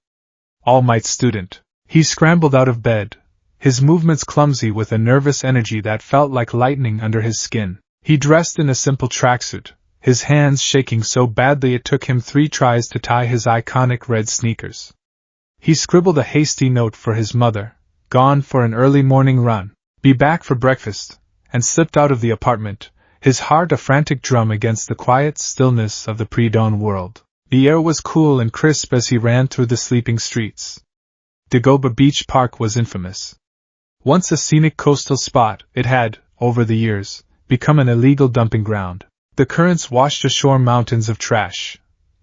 A: All Might's student. He scrambled out of bed, his movements clumsy with a nervous energy that felt like lightning under his skin. He dressed in a simple tracksuit, his hands shaking so badly it took him 3 tries to tie his iconic red sneakers. He scribbled a hasty note for his mother, gone for an early morning run, be back for breakfast, and slipped out of the apartment, his heart a frantic drum against the quiet stillness of the pre-dawn world. The air was cool and crisp as he ran through the sleeping streets. Dagoba Beach Park was infamous. Once a scenic coastal spot, it had, over the years, become an illegal dumping ground. The currents washed ashore mountains of trash,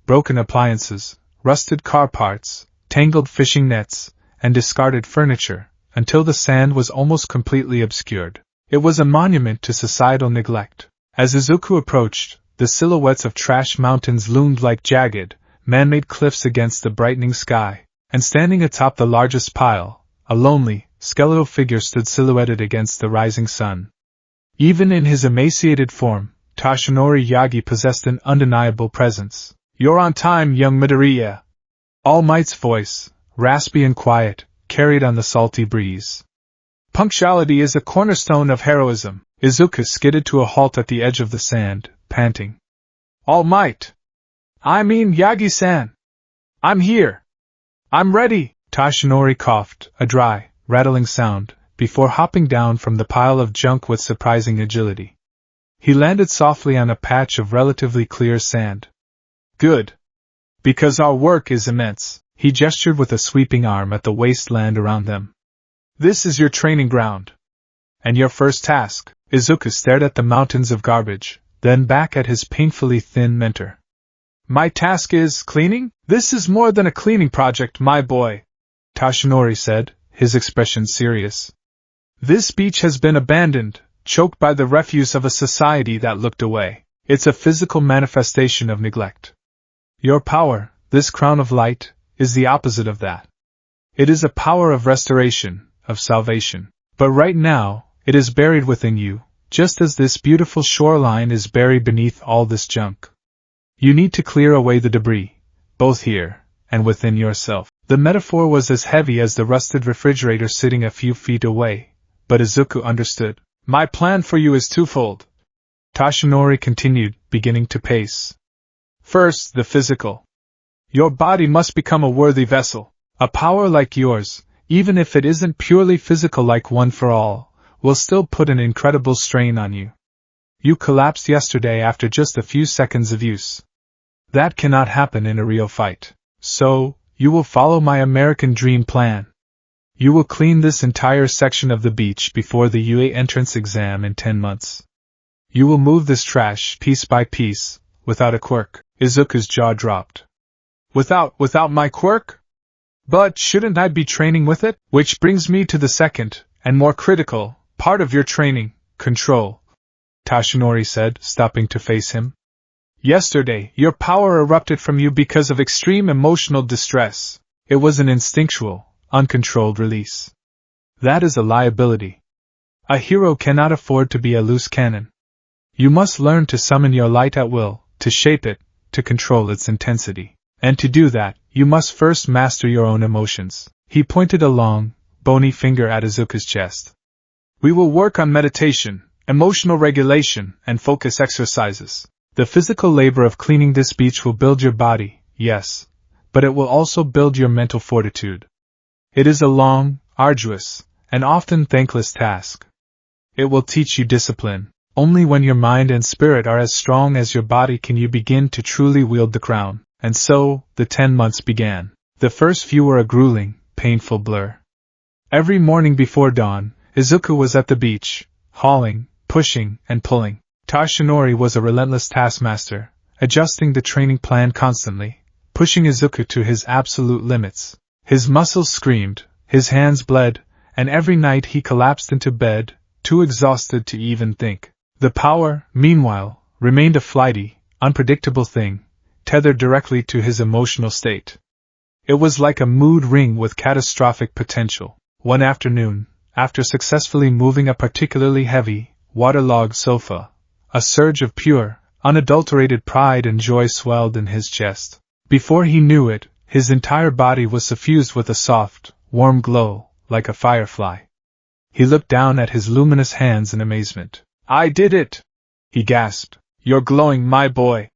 A: broken appliances, rusted car parts, tangled fishing nets, and discarded furniture, until the sand was almost completely obscured. It was a monument to societal neglect. As Izuku approached, the silhouettes of trash mountains loomed like jagged, man-made cliffs against the brightening sky, and standing atop the largest pile, a lonely, skeletal figure stood silhouetted against the rising sun. Even in his emaciated form, Toshinori Yagi possessed an undeniable presence. "You're on time, young Midoriya." All Might's voice, raspy and quiet, carried on the salty breeze. Punctuality is a cornerstone of heroism. Izuku skidded to a halt at the edge of the sand, panting. "All Might! I mean Yagi-san! I'm here! I'm ready!" Toshinori coughed, a dry, rattling sound, before hopping down from the pile of junk with surprising agility. He landed softly on a patch of relatively clear sand. "Good. Because our work is immense." He gestured with a sweeping arm at the wasteland around them. "This is your training ground. And your first task." Izuku stared at the mountains of garbage, then back at his painfully thin mentor. "My task is cleaning? This is more than a cleaning project, my boy," Toshinori said, his expression serious. "This beach has been abandoned, choked by the refuse of a society that looked away. It's a physical manifestation of neglect. Your power, this crown of light, is the opposite of that. It is a power of restoration, of salvation. But right now, it is buried within you, just as this beautiful shoreline is buried beneath all this junk. You need to clear away the debris, both here and within yourself." The metaphor was as heavy as the rusted refrigerator sitting a few feet away, but Izuku understood. "My plan for you is twofold," Toshinori continued, beginning to pace. "First, the physical. Your body must become a worthy vessel. A power like yours, even if it isn't purely physical like One for All, will still put an incredible strain on you. You collapsed yesterday after just a few seconds of use. That cannot happen in a real fight. So, you will follow my American Dream plan. You will clean this entire section of the beach before the UA entrance exam in 10 months. You will move this trash piece by piece, without a quirk." Izuku's jaw dropped. Without my quirk? But shouldn't I be training with it? Which brings me to the second, and more critical, part of your training, control," Toshinori said, stopping to face him. "Yesterday, your power erupted from you because of extreme emotional distress. It was an instinctual, uncontrolled release. That is a liability. A hero cannot afford to be a loose cannon. You must learn to summon your light at will, to shape it, to control its intensity. And to do that, you must first master your own emotions." He pointed a long, bony finger at Izuku's chest. "We will work on meditation, emotional regulation, and focus exercises. The physical labor of cleaning this beach will build your body, yes, but it will also build your mental fortitude. It is a long, arduous, and often thankless task. It will teach you discipline. Only when your mind and spirit are as strong as your body can you begin to truly wield the crown." And so, the 10 months began. The first few were a grueling, painful blur. Every morning before dawn, Izuku was at the beach, hauling, pushing, and pulling. Toshinori was a relentless taskmaster, adjusting the training plan constantly, pushing Izuku to his absolute limits. His muscles screamed, his hands bled, and every night he collapsed into bed, too exhausted to even think. The power, meanwhile, remained a flighty, unpredictable thing, tethered directly to his emotional state. It was like a mood ring with catastrophic potential. One afternoon, after successfully moving a particularly heavy, waterlogged sofa, a surge of pure, unadulterated pride and joy swelled in his chest. Before he knew it, his entire body was suffused with a soft, warm glow, like a firefly. He looked down at his luminous hands in amazement. "I did it!" he gasped. "You're glowing, my boy!"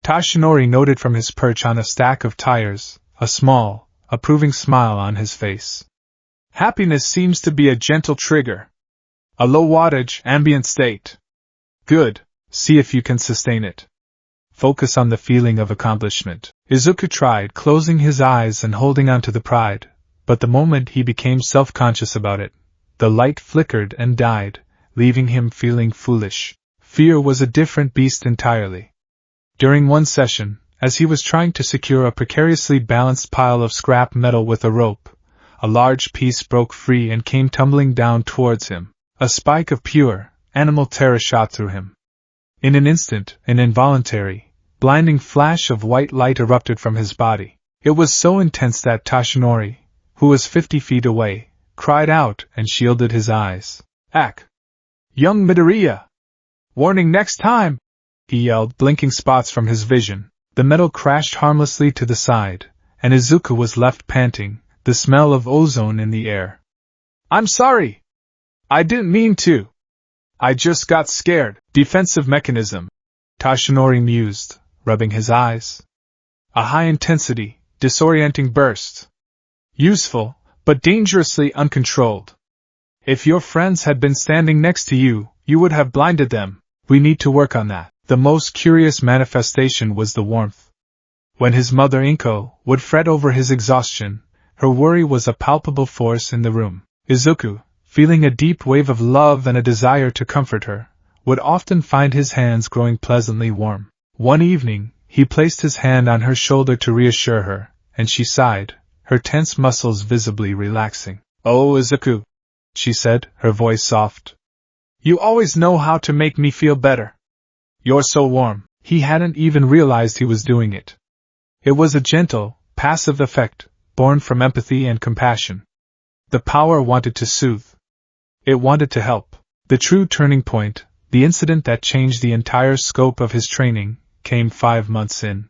A: Toshinori noted from his perch on a stack of tires, a small, approving smile on his face. Happiness seems to be a gentle trigger. A low wattage, ambient state. Good, see if you can sustain it. Focus on the feeling of accomplishment. Izuku tried, closing his eyes and holding on to the pride, but the moment he became self-conscious about it, the light flickered and died, leaving him feeling foolish. Fear was a different beast entirely. During one session, as he was trying to secure a precariously balanced pile of scrap metal with a rope, a large piece broke free and came tumbling down towards him. A spike of pure, animal terror shot through him. In an instant, an involuntary, blinding flash of white light erupted from his body. It was so intense that Toshinori, who was 50 feet away, cried out and shielded his eyes. Ack! Young Midoriya! Warning next time! He yelled, blinking spots from his vision. The metal crashed harmlessly to the side, and Izuku was left panting, the smell of ozone in the air. I'm sorry! I didn't mean to. I just got scared. Defensive mechanism, Toshinori mused, rubbing his eyes. A high-intensity, disorienting burst. Useful, but dangerously uncontrolled. If your friends had been standing next to you, you would have blinded them. We need to work on that. The most curious manifestation was the warmth. When his mother Inko would fret over his exhaustion, her worry was a palpable force in the room. Izuku, feeling a deep wave of love and a desire to comfort her, would often find his hands growing pleasantly warm. One evening, he placed his hand on her shoulder to reassure her, and she sighed, her tense muscles visibly relaxing. Oh, Izuku, she said, her voice soft. You always know how to make me feel better. You're so warm. He hadn't even realized he was doing it. It was a gentle, passive effect, born from empathy and compassion. The power wanted to soothe. It wanted to help. The true turning point, the incident that changed the entire scope of his training, came 5 months in.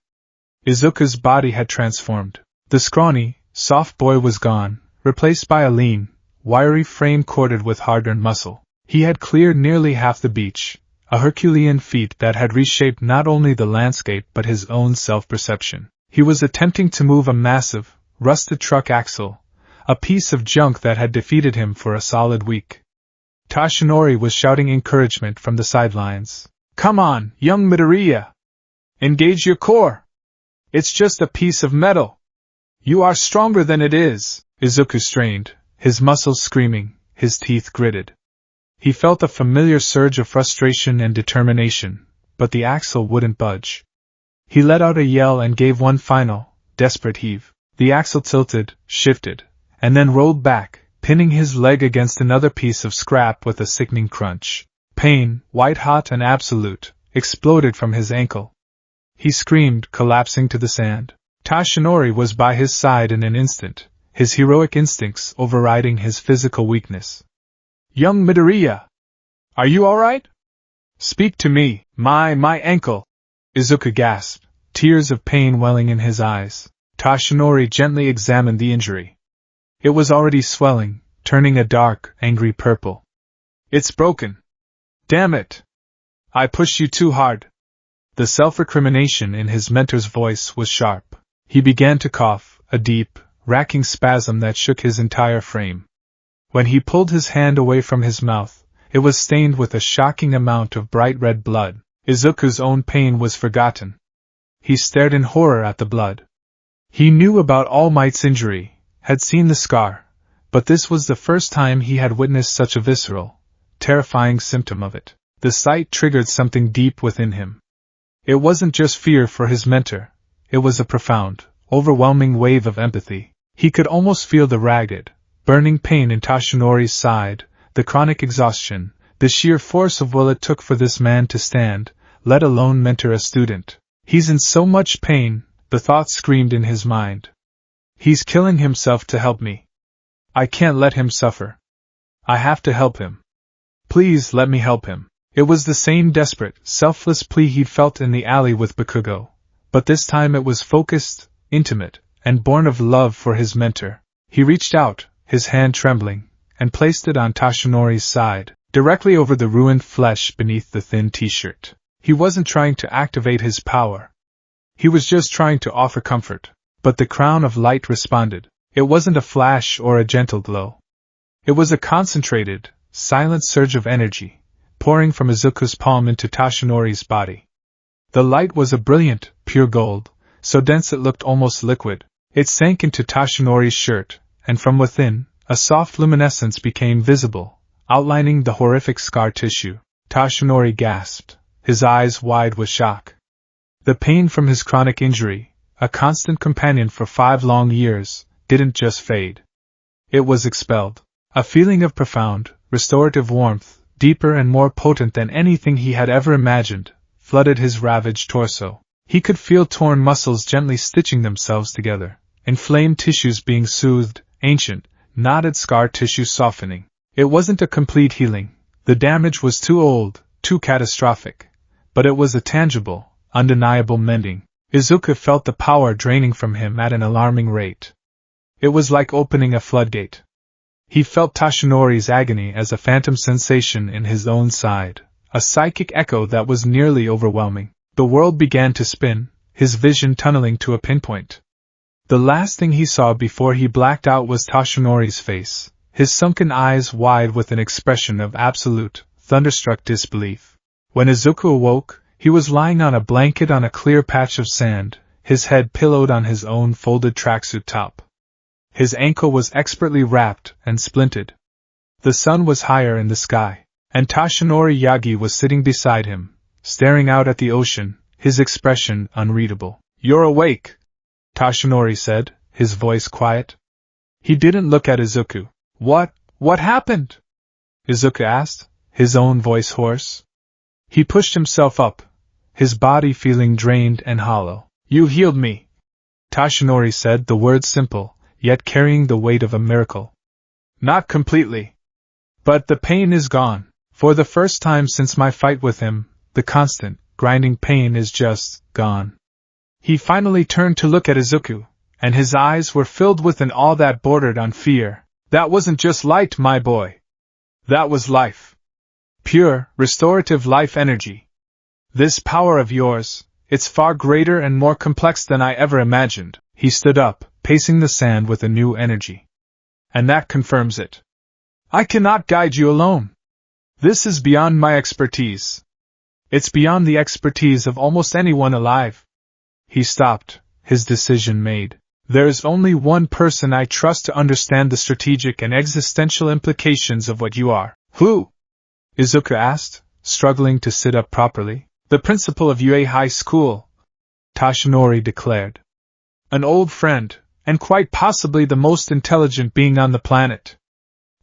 A: Izuku's body had transformed. The scrawny, soft boy was gone, replaced by a lean, wiry frame corded with hard-earned muscle. He had cleared nearly half the beach, a Herculean feat that had reshaped not only the landscape but his own self-perception. He was attempting to move a massive, rusted truck axle, a piece of junk that had defeated him for a solid week. Toshinori was shouting encouragement from the sidelines. Come on, young Midoriya! Engage your core! It's just a piece of metal! You are stronger than it is! Izuku strained, his muscles screaming, his teeth gritted. He felt a familiar surge of frustration and determination, but the axle wouldn't budge. He let out a yell and gave one final, desperate heave. The axle tilted, shifted, and then rolled back, pinning his leg against another piece of scrap with a sickening crunch. Pain, white-hot and absolute, exploded from his ankle. He screamed, collapsing to the sand. Toshinori was by his side in an instant, his heroic instincts overriding his physical weakness. Young Midoriya! Are you alright? Speak to me, my ankle! Izuku gasped, tears of pain welling in his eyes. Toshinori gently examined the injury. It was already swelling, turning a dark, angry purple. It's broken. Damn it! I pushed you too hard. The self-recrimination in his mentor's voice was sharp. He began to cough, a deep, racking spasm that shook his entire frame. When he pulled his hand away from his mouth, it was stained with a shocking amount of bright red blood. Izuku's own pain was forgotten. He stared in horror at the blood. He knew about All Might's injury, had seen the scar, but this was the first time he had witnessed such a visceral, terrifying symptom of it. The sight triggered something deep within him. It wasn't just fear for his mentor, it was a profound, overwhelming wave of empathy. He could almost feel the ragged, burning pain in Toshinori's side, the chronic exhaustion, the sheer force of will it took for this man to stand, let alone mentor a student. He's in so much pain, the thought screamed in his mind. He's killing himself to help me. I can't let him suffer. I have to help him. Please let me help him. It was the same desperate, selfless plea he'd felt in the alley with Bakugo, but this time it was focused, intimate, and born of love for his mentor. He reached out, his hand trembling, and placed it on Toshinori's side, directly over the ruined flesh beneath the thin t-shirt. He wasn't trying to activate his power. He was just trying to offer comfort. But the crown of light responded. It wasn't a flash or a gentle glow. It was a concentrated, silent surge of energy, pouring from Izuku's palm into Tashinori's body. The light was a brilliant, pure gold, so dense it looked almost liquid. It sank into Tashinori's shirt, and from within, a soft luminescence became visible, outlining the horrific scar tissue. Tashinori gasped, his eyes wide with shock. The pain from his chronic injury, a constant companion for 5 long years, didn't just fade. It was expelled. A feeling of profound, restorative warmth, deeper and more potent than anything he had ever imagined, flooded his ravaged torso. He could feel torn muscles gently stitching themselves together, inflamed tissues being soothed, ancient, knotted scar tissue softening. It wasn't a complete healing. The damage was too old, too catastrophic. But it was a tangible, undeniable mending. Izuku felt the power draining from him at an alarming rate. It was like opening a floodgate. He felt Tashinori's agony as a phantom sensation in his own side, a psychic echo that was nearly overwhelming. The world began to spin, his vision tunneling to a pinpoint. The last thing he saw before he blacked out was Tashinori's face, his sunken eyes wide with an expression of absolute, thunderstruck disbelief. When Izuku awoke, he was lying on a blanket on a clear patch of sand, his head pillowed on his own folded tracksuit top. His ankle was expertly wrapped and splinted. The sun was higher in the sky, and Tashinori Yagi was sitting beside him, staring out at the ocean, his expression unreadable. "You're awake," Tashinori said, his voice quiet. He didn't look at Izuku. What happened?" Izuku asked, his own voice hoarse. He pushed himself up, his body feeling drained and hollow. "You healed me," Tashinori said, the words simple, yet carrying the weight of a miracle. "Not completely. But the pain is gone. For the first time since my fight with him, the constant, grinding pain is just gone." He finally turned to look at Izuku, and his eyes were filled with an awe that bordered on fear. "That wasn't just light, my boy. That was life. Pure, restorative life energy. This power of yours, it's far greater and more complex than I ever imagined." He stood up, pacing the sand with a new energy. "And that confirms it. I cannot guide you alone. This is beyond my expertise. It's beyond the expertise of almost anyone alive." He stopped, his decision made. "There's only one person I trust to understand the strategic and existential implications of what you are." "Who?" Izuku asked, struggling to sit up properly. "The principal of UA High School," Tashinori declared. "An old friend, and quite possibly the most intelligent being on the planet.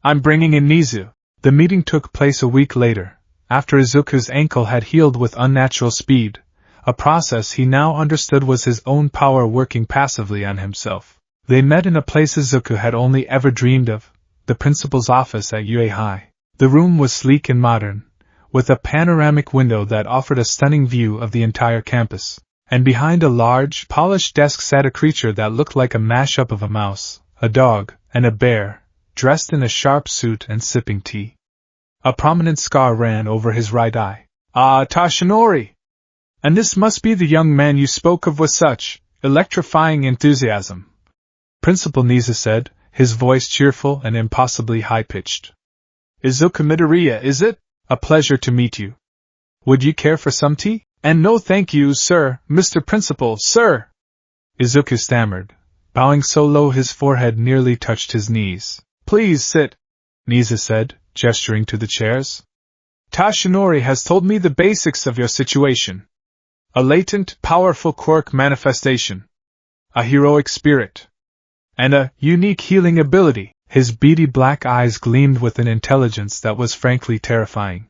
A: I'm bringing in Nizu." The meeting took place a week later, after Izuku's ankle had healed with unnatural speed, a process he now understood was his own power working passively on himself. They met in a place Izuku had only ever dreamed of, the principal's office at UA High. The room was sleek and modern, with a panoramic window that offered a stunning view of the entire campus. And behind a large, polished desk sat a creature that looked like a mashup of a mouse, a dog, and a bear, dressed in a sharp suit and sipping tea. A prominent scar ran over his right eye. "Ah, Tashinori! And this must be the young man you spoke of with such electrifying enthusiasm," Principal Nizu said, his voice cheerful and impossibly high-pitched. "Izuku Midoriya, is it? A pleasure to meet you. Would you care for some tea?" "And no thank you, sir, Mr. Principal, sir," Izuku stammered, bowing so low his forehead nearly touched his knees. "Please sit," Nizu said, gesturing to the chairs. "Tashinori has told me the basics of your situation. A latent, powerful quirk manifestation. A heroic spirit. And a unique healing ability." His beady black eyes gleamed with an intelligence that was frankly terrifying.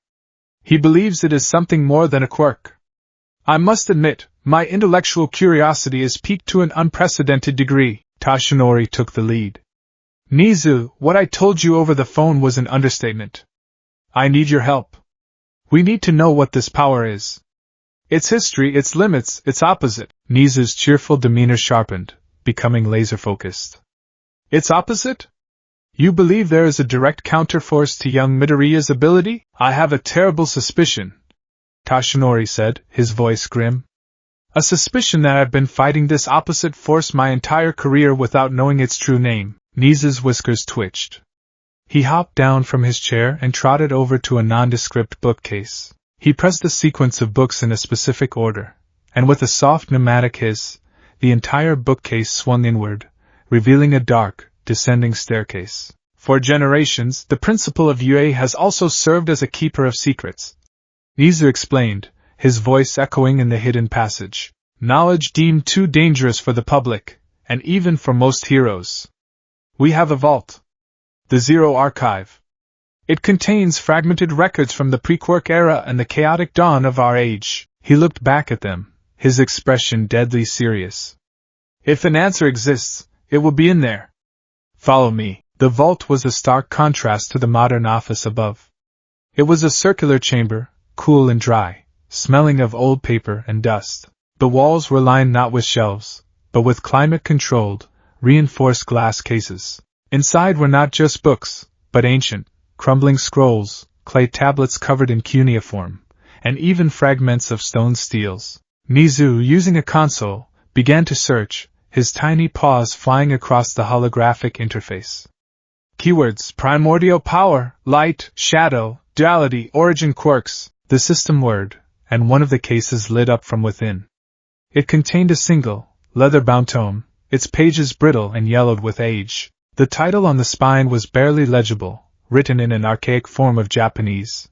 A: "He believes it is something more than a quirk. I must admit, my intellectual curiosity is piqued to an unprecedented degree." Tashinori took the lead. "Nizu, what I told you over the phone was an understatement. I need your help. We need to know what this power is. Its history, its limits, its opposite." Nizu's cheerful demeanor sharpened, becoming laser-focused. "Its opposite? You believe there is a direct counterforce to young Midoriya's ability?" "I have a terrible suspicion," Tashinori said, his voice grim. A suspicion that I've been fighting this opposite force my entire career without knowing its true name. Nizu's whiskers twitched. He hopped down from his chair and trotted over to a nondescript bookcase. He pressed a sequence of books in a specific order, and with a soft pneumatic hiss, the entire bookcase swung inward, revealing a dark, descending staircase. For generations, the principle of UA has also served as a keeper of secrets. Nizu explained, his voice echoing in the hidden passage. Knowledge deemed too dangerous for the public, and even for most heroes. We have a vault. The Zero Archive. It contains fragmented records from the pre-Quark era and the chaotic dawn of our age. He looked back at them, his expression deadly serious. If an answer exists, it will be in there. Follow me. The vault was a stark contrast to the modern office above. It was a circular chamber, cool and dry, smelling of old paper and dust. The walls were lined not with shelves, but with climate-controlled, reinforced glass cases. Inside were not just books, but ancient, crumbling scrolls, clay tablets covered in cuneiform, and even fragments of stone steels. Nizu, using a console, began to search, his tiny paws flying across the holographic interface. Keywords: primordial power, light, shadow, duality, origin quirks, the system word, and one of the cases lit up from within. It contained a single, leather-bound tome, its pages brittle and yellowed with age. The title on the spine was barely legible, written in an archaic form of Japanese.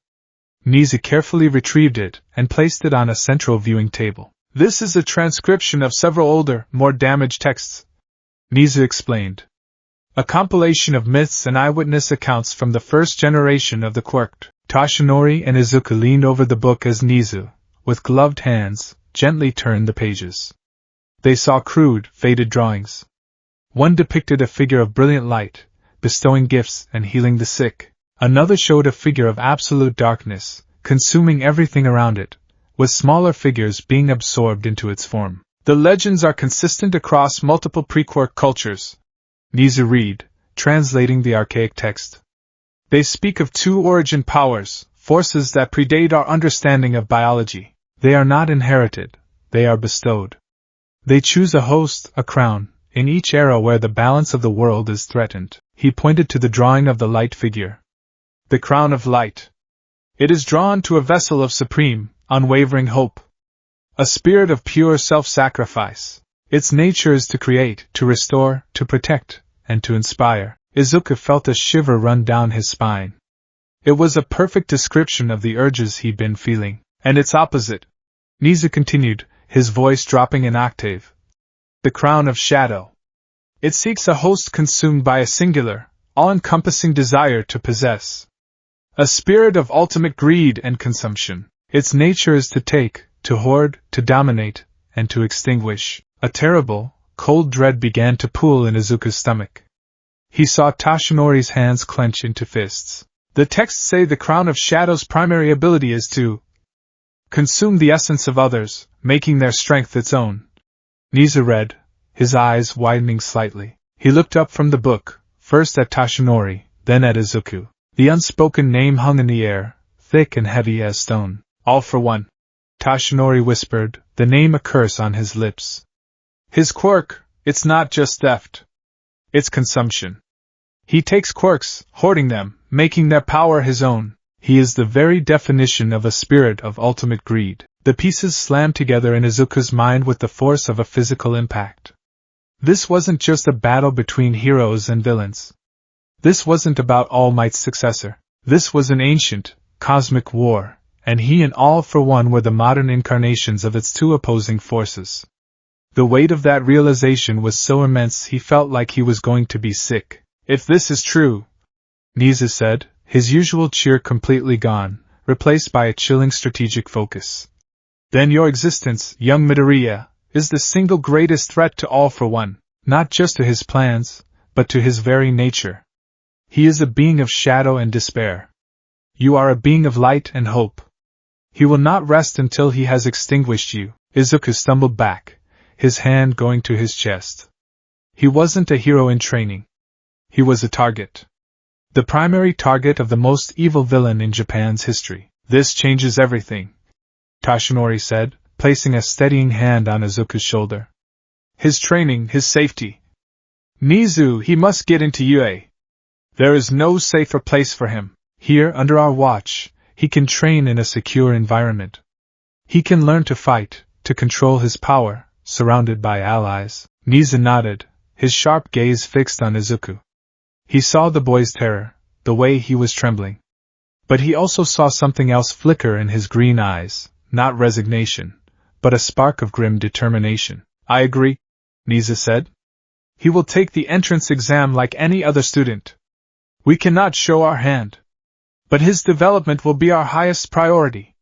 A: Nizu carefully retrieved it and placed it on a central viewing table. This is a transcription of several older, more damaged texts, Nizu explained. A compilation of myths and eyewitness accounts from the first generation of the Quark. Toshinori and Izuku leaned over the book as Nizu, with gloved hands, gently turned the pages. They saw crude, faded drawings. One depicted a figure of brilliant light, bestowing gifts and healing the sick. Another showed a figure of absolute darkness, consuming everything around it, with smaller figures being absorbed into its form. The legends are consistent across multiple pre-Quark cultures. Nizu read, translating the archaic text. They speak of two origin powers, forces that predate our understanding of biology. They are not inherited, they are bestowed. They choose a host, a crown, in each era where the balance of the world is threatened. He pointed to the drawing of the light figure. The crown of light. It is drawn to a vessel of supreme, unwavering hope. A spirit of pure self-sacrifice. Its nature is to create, to restore, to protect, and to inspire. Izuku felt a shiver run down his spine. It was a perfect description of the urges he'd been feeling, and its opposite. Nizu continued, his voice dropping an octave. The crown of shadow. It seeks a host consumed by a singular, all-encompassing desire to possess. A spirit of ultimate greed and consumption. Its nature is to take, to hoard, to dominate, and to extinguish. A terrible, cold dread began to pool in Izuku's stomach. He saw Toshinori's hands clench into fists. The texts say the crown of shadow's primary ability is to consume the essence of others, making their strength its own. Nizu read, his eyes widening slightly. He looked up from the book, first at Toshinori, then at Izuku. The unspoken name hung in the air, thick and heavy as stone. All for one. Toshinori whispered, the name a curse on his lips. His quirk, it's not just theft. It's consumption. He takes quirks, hoarding them, making their power his own. He is the very definition of a spirit of ultimate greed. The pieces slammed together in Izuku's mind with the force of a physical impact. This wasn't just a battle between heroes and villains. This wasn't about All Might's successor. This was an ancient, cosmic war, and he and All for One were the modern incarnations of its two opposing forces. The weight of that realization was so immense he felt like he was going to be sick. If this is true, Nizu said, his usual cheer completely gone, replaced by a chilling strategic focus. Then your existence, young Midoriya, is the single greatest threat to All for One, not just to his plans, but to his very nature. He is a being of shadow and despair. You are a being of light and hope. He will not rest until he has extinguished you. Izuku stumbled back, his hand going to his chest. He wasn't a hero in training. He was a target. The primary target of the most evil villain in Japan's history. This changes everything, Toshinori said, placing a steadying hand on Izuku's shoulder. His training, his safety. Nizu, he must get into UA. There is no safer place for him. Here, under our watch, he can train in a secure environment. He can learn to fight, to control his power, surrounded by allies. Nizu nodded, his sharp gaze fixed on Izuku. He saw the boy's terror, the way he was trembling. But he also saw something else flicker in his green eyes, not resignation, but a spark of grim determination. I agree, Nizu said. He will take the entrance exam like any other student. We cannot show our hand. But his development will be our highest priority.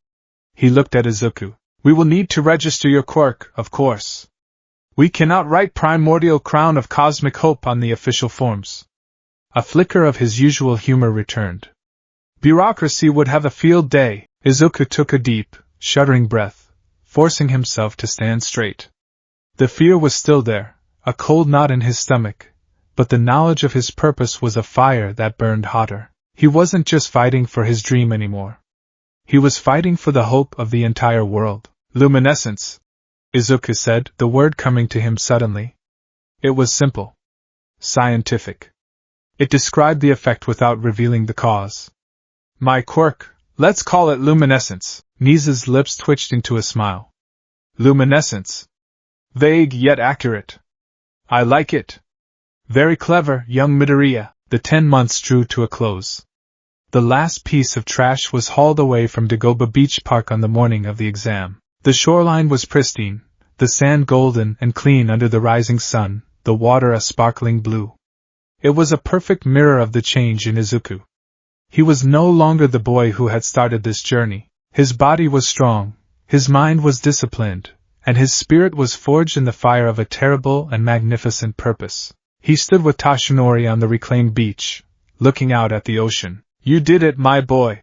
A: He looked at Izuku. We will need to register your quirk, of course. We cannot write Primordial Crown of Cosmic Hope on the official forms. A flicker of his usual humor returned. Bureaucracy would have a field day. Izuku took a deep, shuddering breath, forcing himself to stand straight. The fear was still there, a cold knot in his stomach, but the knowledge of his purpose was a fire that burned hotter. He wasn't just fighting for his dream anymore. He was fighting for the hope of the entire world. Luminescence, Izuku said, the word coming to him suddenly. It was simple. Scientific. It described the effect without revealing the cause. My quirk, let's call it luminescence. Nizu's lips twitched into a smile. Luminescence. Vague yet accurate. I like it. Very clever, young Midoriya. The 10 months drew to a close. The last piece of trash was hauled away from Dagoba Beach Park on the morning of the exam. The shoreline was pristine, the sand golden and clean under the rising sun, the water a sparkling blue. It was a perfect mirror of the change in Izuku. He was no longer the boy who had started this journey. His body was strong, his mind was disciplined, and his spirit was forged in the fire of a terrible and magnificent purpose. He stood with Toshinori on the reclaimed beach, looking out at the ocean. You did it, my boy,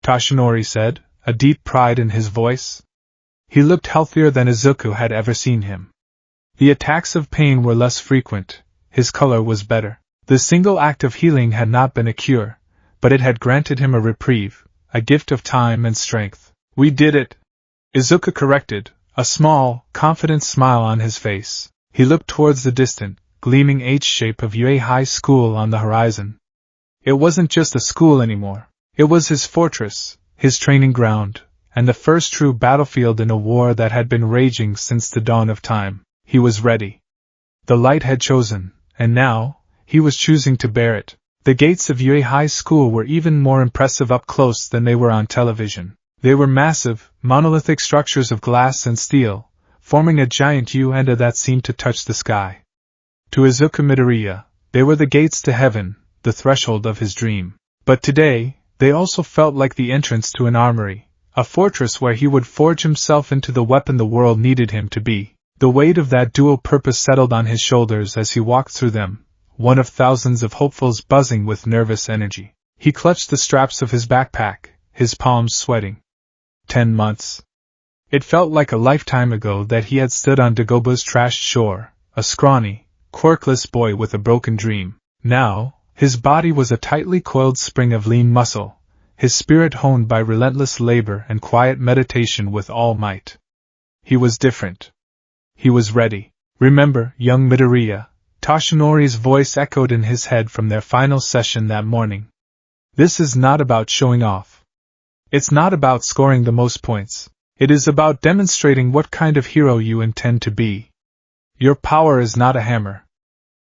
A: Toshinori said, a deep pride in his voice. He looked healthier than Izuku had ever seen him. The attacks of pain were less frequent, his color was better. The single act of healing had not been a cure, but it had granted him a reprieve, a gift of time and strength. We did it, Izuku corrected, a small, confident smile on his face. He looked towards the distant, gleaming H-shape of UA High School on the horizon. It wasn't just a school anymore. It was his fortress, his training ground, and the first true battlefield in a war that had been raging since the dawn of time. He was ready. The light had chosen, and now, he was choosing to bear it. The gates of UA High School were even more impressive up close than they were on television. They were massive, monolithic structures of glass and steel, forming a giant U and A that seemed to touch the sky. To Izuku Midoriya, they were the gates to heaven, the threshold of his dream. But today, they also felt like the entrance to an armory, a fortress where he would forge himself into the weapon the world needed him to be. The weight of that dual purpose settled on his shoulders as he walked through them, one of thousands of hopefuls buzzing with nervous energy. He clutched the straps of his backpack, his palms sweating. 10 months. It felt like a lifetime ago that he had stood on Dagoba's trashed shore, a scrawny, quirkless boy with a broken dream. Now, his body was a tightly coiled spring of lean muscle, his spirit honed by relentless labor and quiet meditation with all might. He was different. He was ready. Remember, young Midoriya, Toshinori's voice echoed in his head from their final session that morning. This is not about showing off. It's not about scoring the most points. It is about demonstrating what kind of hero you intend to be. Your power is not a hammer.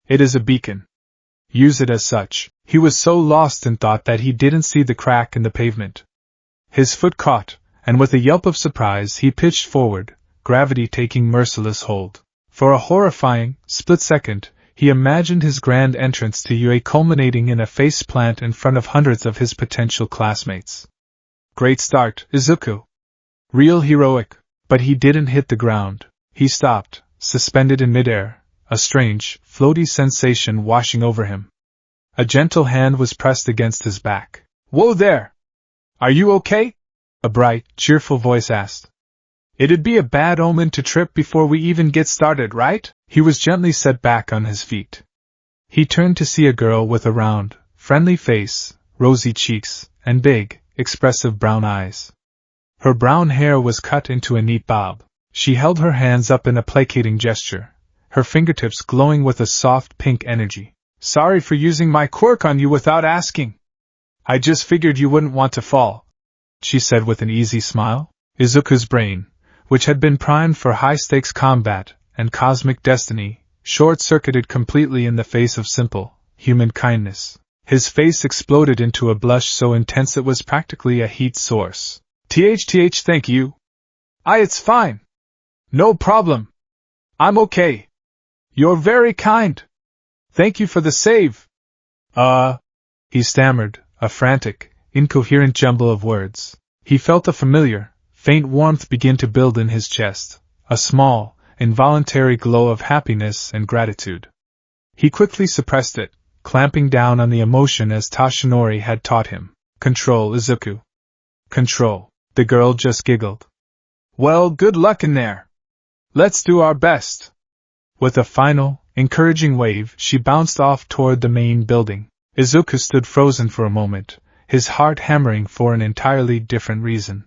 A: It is a beacon. Use it as such. He was so lost in thought that he didn't see the crack in the pavement. His foot caught, and with a yelp of surprise he pitched forward, gravity taking merciless hold. For a horrifying, split second, he imagined his grand entrance to UA culminating in a faceplant in front of hundreds of his potential classmates. Great start, Izuku. Real heroic. But he didn't hit the ground. He stopped, suspended in midair, a strange, floaty sensation washing over him. A gentle hand was pressed against his back. Whoa there! Are you okay? A bright, cheerful voice asked. It'd be a bad omen to trip before we even get started, right? He was gently set back on his feet. He turned to see a girl with a round, friendly face, rosy cheeks, and big, expressive brown eyes. Her brown hair was cut into a neat bob. She held her hands up in a placating gesture, her fingertips glowing with a soft pink energy. Sorry for using my quirk on you without asking. I just figured you wouldn't want to fall, she said with an easy smile. Izuku's brain, which had been primed for high-stakes combat and cosmic destiny, short-circuited completely in the face of simple, human kindness. His face exploded into a blush so intense it was practically a heat source. Thank you. It's fine. No problem. I'm okay. You're very kind. Thank you for the save. He stammered, a frantic, incoherent jumble of words. He felt a familiar, faint warmth begin to build in his chest, a small, involuntary glow of happiness and gratitude. He quickly suppressed it, clamping down on the emotion as Tashinori had taught him. Control, Izuku. Control. The girl just giggled. Well, good luck in there. Let's do our best. With a final, encouraging wave, she bounced off toward the main building. Izuku stood frozen for a moment, his heart hammering for an entirely different reason.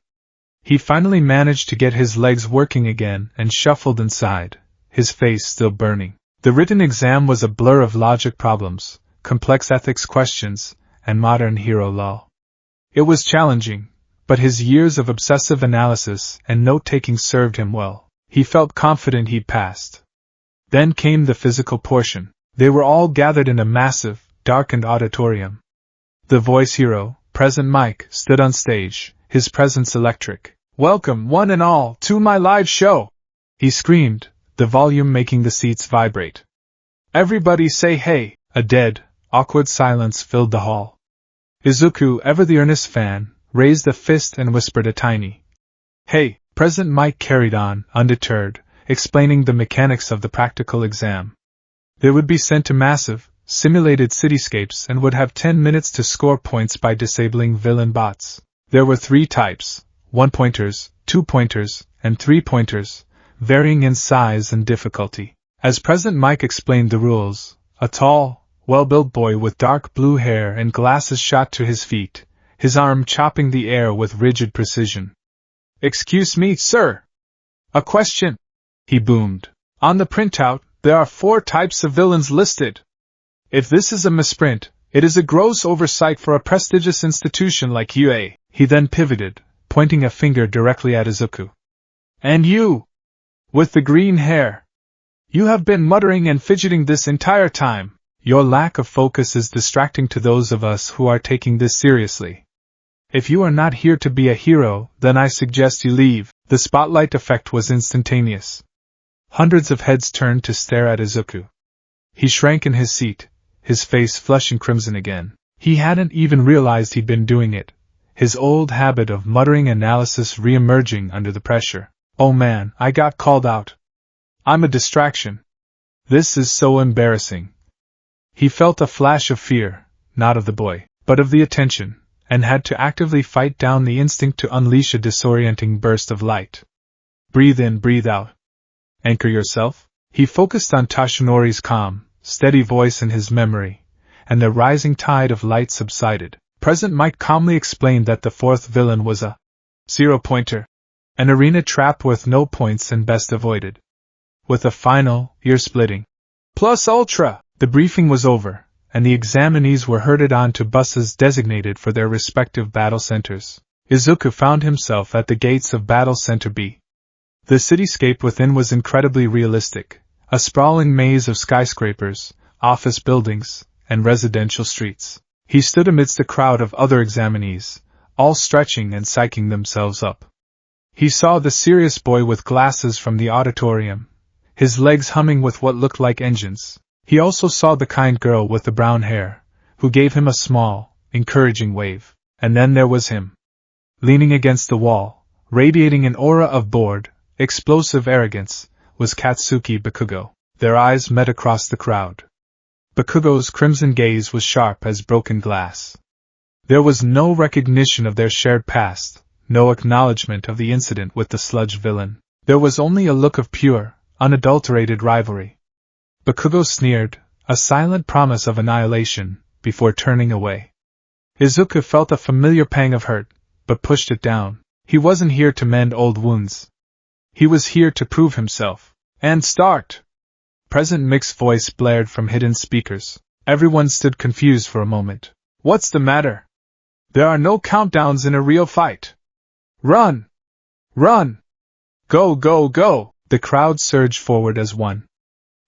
A: He finally managed to get his legs working again and shuffled inside, his face still burning. The written exam was a blur of logic problems, complex ethics questions, and modern hero law. It was challenging, but his years of obsessive analysis and note-taking served him well. He felt confident he'd passed. Then came the physical portion. They were all gathered in a massive, darkened auditorium. The voice hero, Present Mike, stood on stage, his presence electric. Welcome, one and all, to my live show! He screamed, the volume making the seats vibrate. Everybody say hey! A dead, awkward silence filled the hall. Izuku, ever the earnest fan, raised a fist and whispered a tiny hey. Present Mike carried on, undeterred, explaining the mechanics of the practical exam. They would be sent to massive, simulated cityscapes and would have 10 minutes to score points by disabling villain bots. There were 3 types, 1-pointers, 2-pointers, and 3-pointers, varying in size and difficulty. As Present Mike explained the rules, a tall, well-built boy with dark blue hair and glasses shot to his feet, his arm chopping the air with rigid precision. Excuse me, sir. A question, he boomed. On the printout, there are 4 types of villains listed. If this is a misprint, it is a gross oversight for a prestigious institution like UA. He then pivoted, pointing a finger directly at Izuku. And you, with the green hair. You have been muttering and fidgeting this entire time. Your lack of focus is distracting to those of us who are taking this seriously. If you are not here to be a hero, then I suggest you leave. The spotlight effect was instantaneous. Hundreds of heads turned to stare at Izuku. He shrank in his seat, his face flushing crimson again. He hadn't even realized he'd been doing it, his old habit of muttering analysis re-emerging under the pressure. Oh man, I got called out. I'm a distraction. This is so embarrassing. He felt a flash of fear, not of the boy, but of the attention, and had to actively fight down the instinct to unleash a disorienting burst of light. Breathe in, breathe out. Anchor yourself. He focused on Tashinori's calm, steady voice in his memory, and the rising tide of light subsided. Present Mike calmly explained that the 4th villain was a 0-pointer, an arena trap worth no points and best avoided. With a final, ear-splitting plus ultra, the briefing was over, and the examinees were herded on to buses designated for their respective battle centers. Izuku found himself at the gates of Battle Center B. The cityscape within was incredibly realistic, a sprawling maze of skyscrapers, office buildings, and residential streets. He stood amidst a crowd of other examinees, all stretching and psyching themselves up. He saw the serious boy with glasses from the auditorium, his legs humming with what looked like engines. He also saw the kind girl with the brown hair, who gave him a small, encouraging wave. And then there was him. Leaning against the wall, radiating an aura of bored, explosive arrogance, was Katsuki Bakugo. Their eyes met across the crowd. Bakugo's crimson gaze was sharp as broken glass. There was no recognition of their shared past, no acknowledgement of the incident with the sludge villain. There was only a look of pure, unadulterated rivalry. Bakugo sneered, a silent promise of annihilation, before turning away. Izuku felt a familiar pang of hurt, but pushed it down. He wasn't here to mend old wounds. He was here to prove himself. And start! Present Mick's voice blared from hidden speakers. Everyone stood confused for a moment. What's the matter? There are no countdowns in a real fight. Run! Run! Go, go, go! The crowd surged forward as one.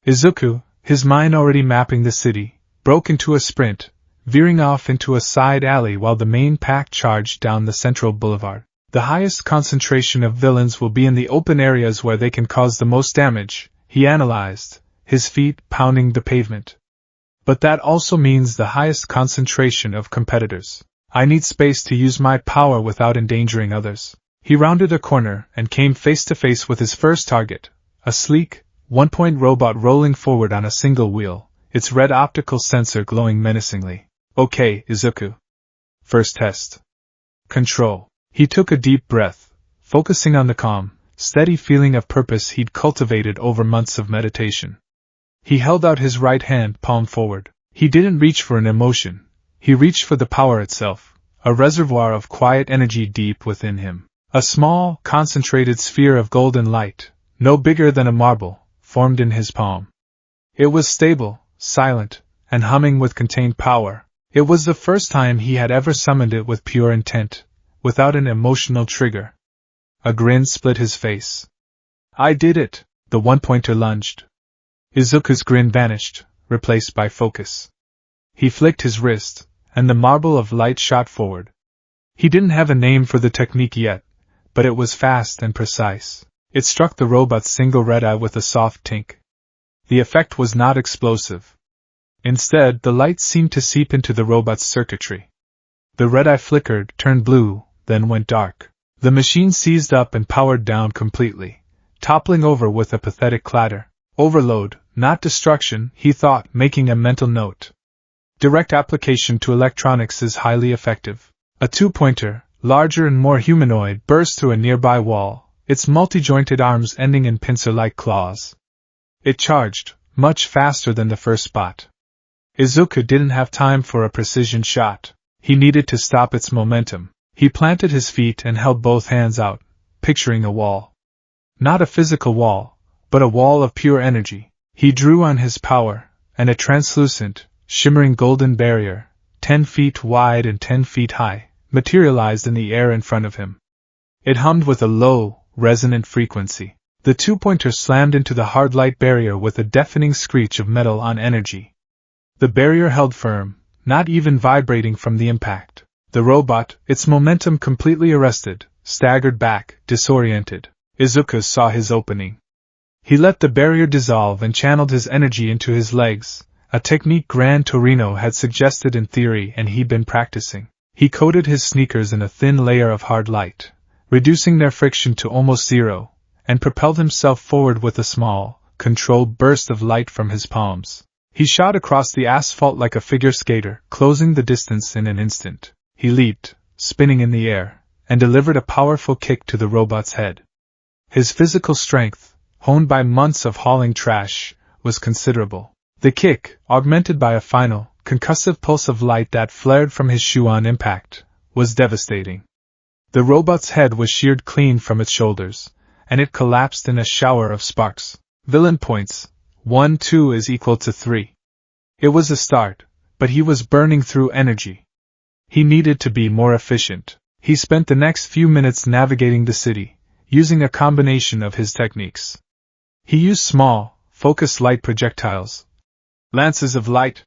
A: Izuku, his mind already mapping the city, broke into a sprint, veering off into a side alley while the main pack charged down the central boulevard. The highest concentration of villains will be in the open areas where they can cause the most damage, he analyzed, his feet pounding the pavement. But that also means the highest concentration of competitors. I need space to use my power without endangering others. He rounded a corner and came face to face with his first target, a sleek, one-point robot rolling forward on a single wheel, its red optical sensor glowing menacingly. Okay, Izuku. First test. Control. He took a deep breath, focusing on the calm, steady feeling of purpose he'd cultivated over months of meditation. He held out his right hand, palm forward. He didn't reach for an emotion. He reached for the power itself, a reservoir of quiet energy deep within him. A small, concentrated sphere of golden light, no bigger than a marble, formed in his palm. It was stable, silent, and humming with contained power. It was the first time he had ever summoned it with pure intent, without an emotional trigger. A grin split his face. I did it, the one-pointer lunged. Izuku's grin vanished, replaced by focus. He flicked his wrist, and the marble of light shot forward. He didn't have a name for the technique yet, but it was fast and precise. It struck the robot's single red eye with a soft tink. The effect was not explosive. Instead, the light seemed to seep into the robot's circuitry. The red eye flickered, turned blue, then went dark. The machine seized up and powered down completely, toppling over with a pathetic clatter. Overload, not destruction, he thought, making a mental note. Direct application to electronics is highly effective. A two-pointer, larger and more humanoid, burst through a nearby wall, its multi-jointed arms ending in pincer-like claws. It charged, much faster than the first spot. Izuku didn't have time for a precision shot. He needed to stop its momentum. He planted his feet and held both hands out, picturing a wall. Not a physical wall, but a wall of pure energy. He drew on his power, and a translucent, shimmering golden barrier, 10 feet wide and 10 feet high, materialized in the air in front of him. It hummed with a low, resonant frequency. The two-pointer slammed into the hard light barrier with a deafening screech of metal on energy. The barrier held firm, not even vibrating from the impact. The robot, its momentum completely arrested, staggered back, disoriented. Izuku saw his opening. He let the barrier dissolve and channeled his energy into his legs, a technique Gran Torino had suggested in theory and he'd been practicing. He coated his sneakers in a thin layer of hard light, reducing their friction to almost zero, and propelled himself forward with a small, controlled burst of light from his palms. He shot across the asphalt like a figure skater, closing the distance in an instant. He leaped, spinning in the air, and delivered a powerful kick to the robot's head. His physical strength, honed by months of hauling trash, was considerable. The kick, augmented by a final, concussive pulse of light that flared from his shoe on impact, was devastating. The robot's head was sheared clean from its shoulders, and it collapsed in a shower of sparks. Villain points. 1-2 is equal to 3. It was a start, but he was burning through energy. He needed to be more efficient. He spent the next few minutes navigating the city, using a combination of his techniques. He used small, focused light projectiles. Lances of light,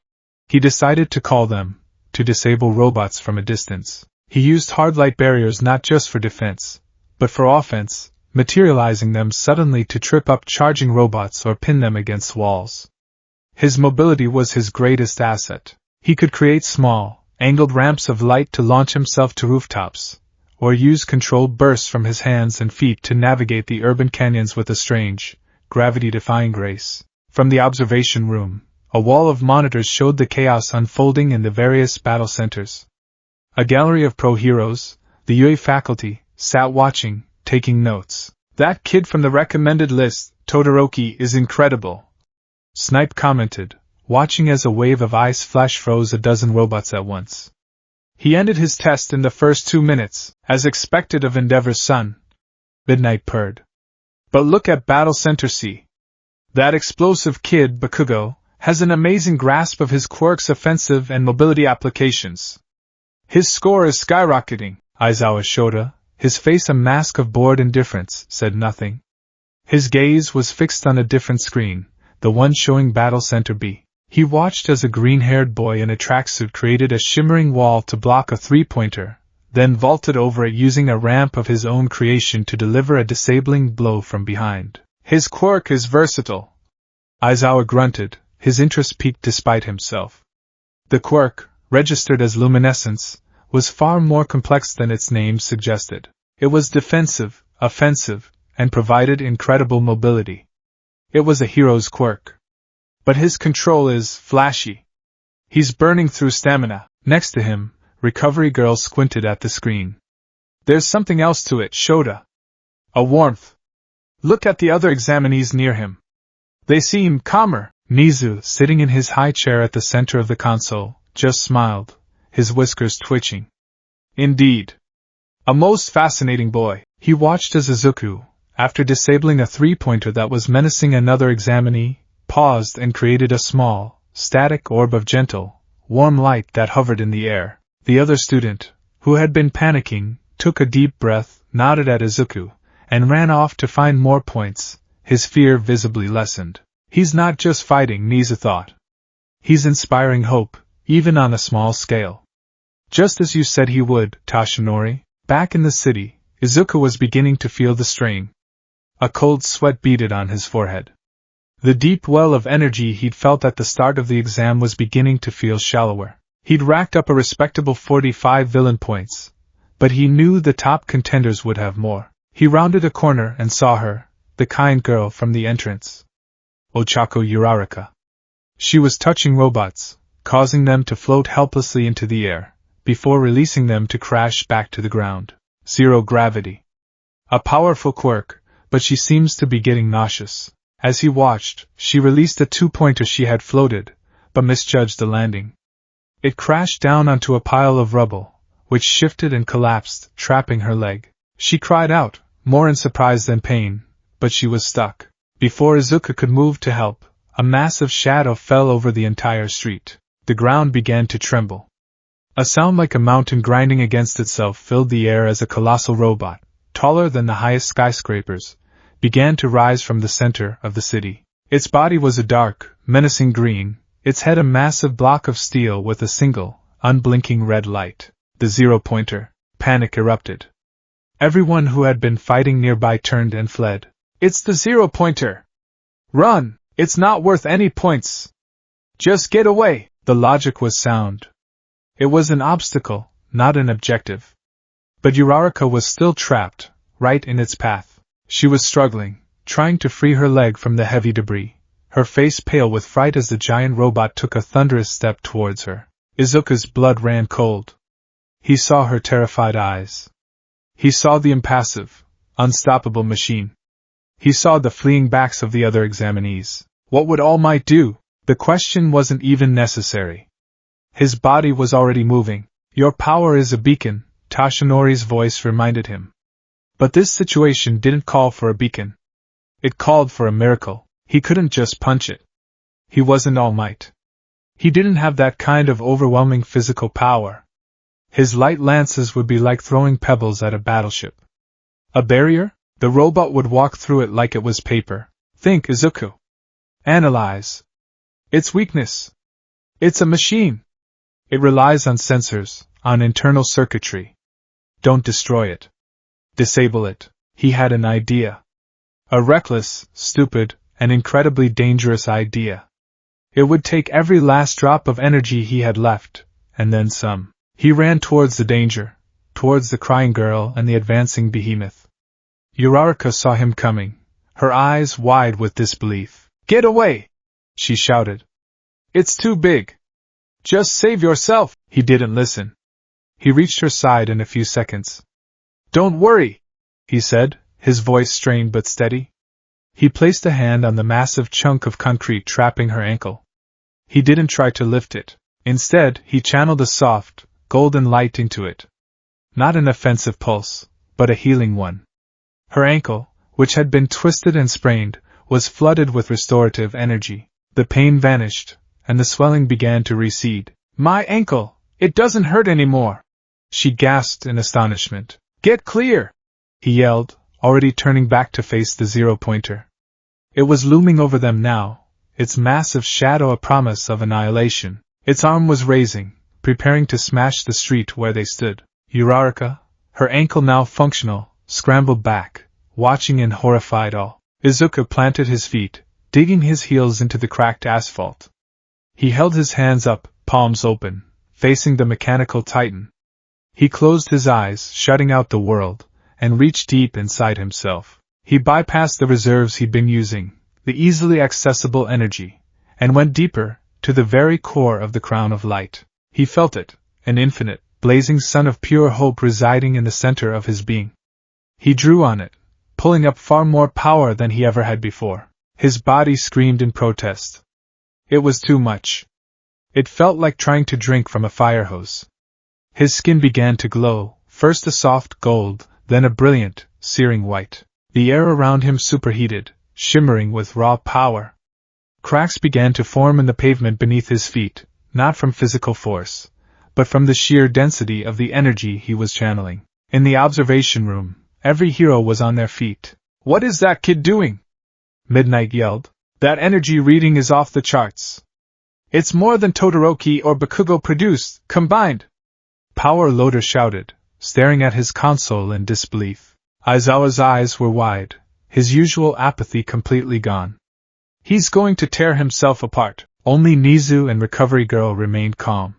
A: he decided to call them, to disable robots from a distance. He used hard light barriers not just for defense, but for offense, materializing them suddenly to trip up charging robots or pin them against walls. His mobility was his greatest asset. He could create small, angled ramps of light to launch himself to rooftops, or use controlled bursts from his hands and feet to navigate the urban canyons with a strange, gravity-defying grace. From the observation room, a wall of monitors showed the chaos unfolding in the various battle centers. A gallery of pro-heroes, the UA faculty, sat watching, taking notes. That kid from the recommended list, Todoroki, is incredible, Snipe commented, watching as a wave of ice flash froze a dozen robots at once. He ended his test in the first 2 minutes, as expected of Endeavor's son. Midnight purred. But look at Battle Center C. That explosive kid, Bakugo, has an amazing grasp of his quirk's offensive and mobility applications. His score is skyrocketing. Aizawa Shota, his face a mask of bored indifference, said nothing. His gaze was fixed on a different screen, the one showing Battle Center B. He watched as a green-haired boy in a tracksuit created a shimmering wall to block a three-pointer, then vaulted over it using a ramp of his own creation to deliver a disabling blow from behind. His quirk is versatile. Aizawa grunted, his interest piqued despite himself. The quirk, registered as luminescence, was far more complex than its name suggested. It was defensive, offensive, and provided incredible mobility. It was a hero's quirk. But his control is flashy. He's burning through stamina. Next to him, Recovery Girl squinted at the screen. There's something else to it, Shota. A warmth. Look at the other examinees near him. They seem calmer. Nizu, sitting in his high chair at the center of the console, just smiled, his whiskers twitching. Indeed. A most fascinating boy. He watched as Izuku, after disabling a three-pointer that was menacing another examinee, paused and created a small, static orb of gentle, warm light that hovered in the air. The other student, who had been panicking, took a deep breath, nodded at Izuku, and ran off to find more points, his fear visibly lessened. He's not just fighting, Nizu thought. He's inspiring hope, even on a small scale. Just as you said he would, Toshinori. Back in the city, Izuku was beginning to feel the strain. A cold sweat beaded on his forehead. The deep well of energy he'd felt at the start of the exam was beginning to feel shallower. He'd racked up a respectable 45 villain points, but he knew the top contenders would have more. He rounded a corner and saw her, the kind girl from the entrance. Ochako Uraraka. She was touching robots, causing them to float helplessly into the air, before releasing them to crash back to the ground. Zero gravity. A powerful quirk, but she seems to be getting nauseous. As he watched, she released a two-pointer she had floated, but misjudged the landing. It crashed down onto a pile of rubble, which shifted and collapsed, trapping her leg. She cried out, more in surprise than pain, but she was stuck. Before Izuku could move to help, a massive shadow fell over the entire street. The ground began to tremble. A sound like a mountain grinding against itself filled the air as a colossal robot, taller than the highest skyscrapers, began to rise from the center of the city. Its body was a dark, menacing green, its head a massive block of steel with a single, unblinking red light. The zero-pointer. Panic erupted. Everyone who had been fighting nearby turned and fled. It's the zero-pointer! Run! It's not worth any points! Just get away! The logic was sound. It was an obstacle, not an objective. But Uraraka was still trapped, right in its path. She was struggling, trying to free her leg from the heavy debris, her face pale with fright as the giant robot took a thunderous step towards her. Izuku's blood ran cold. He saw her terrified eyes. He saw the impassive, unstoppable machine. He saw the fleeing backs of the other examinees. What would All Might do? The question wasn't even necessary. His body was already moving. Your power is a beacon, Toshinori's voice reminded him. But this situation didn't call for a beacon. It called for a miracle. He couldn't just punch it. He wasn't All Might. He didn't have that kind of overwhelming physical power. His light lances would be like throwing pebbles at a battleship. A barrier? The robot would walk through it like it was paper. Think, Izuku. Analyze. Its weakness. It's a machine. It relies on sensors, on internal circuitry. Don't destroy it. Disable it. He had an idea. A reckless, stupid, and incredibly dangerous idea. It would take every last drop of energy he had left, and then some. He ran towards the danger, towards the crying girl and the advancing behemoth. Uraraka saw him coming, her eyes wide with disbelief. Get away! She shouted. It's too big. Just save yourself! He didn't listen. He reached her side in a few seconds. Don't worry, he said, his voice strained but steady. He placed a hand on the massive chunk of concrete trapping her ankle. He didn't try to lift it. Instead, he channeled a soft, golden light into it. Not an offensive pulse, but a healing one. Her ankle, which had been twisted and sprained, was flooded with restorative energy. The pain vanished, and the swelling began to recede. "My ankle! It doesn't hurt anymore!" she gasped in astonishment. "Get clear!" he yelled, already turning back to face the zero-pointer. It was looming over them now, its massive shadow a promise of annihilation. Its arm was raising, preparing to smash the street where they stood. Uraraka, her ankle now functional, scrambled back, watching in horrified awe. Izuku planted his feet, digging his heels into the cracked asphalt. He held his hands up, palms open, facing the mechanical titan. He closed his eyes, shutting out the world, and reached deep inside himself. He bypassed the reserves he'd been using, the easily accessible energy, and went deeper, to the very core of the crown of light. He felt it, an infinite, blazing sun of pure hope residing in the center of his being. He drew on it, pulling up far more power than he ever had before. His body screamed in protest. It was too much. It felt like trying to drink from a fire hose. His skin began to glow, first a soft gold, then a brilliant, searing white. The air around him superheated, shimmering with raw power. Cracks began to form in the pavement beneath his feet, not from physical force, but from the sheer density of the energy he was channeling. In the observation room, every hero was on their feet. "What is that kid doing?" Midnight yelled. "That energy reading is off the charts. It's more than Todoroki or Bakugo produced, combined." Power Loader shouted, staring at his console in disbelief. Aizawa's eyes were wide, his usual apathy completely gone. "He's going to tear himself apart." Only Nizu and Recovery Girl remained calm.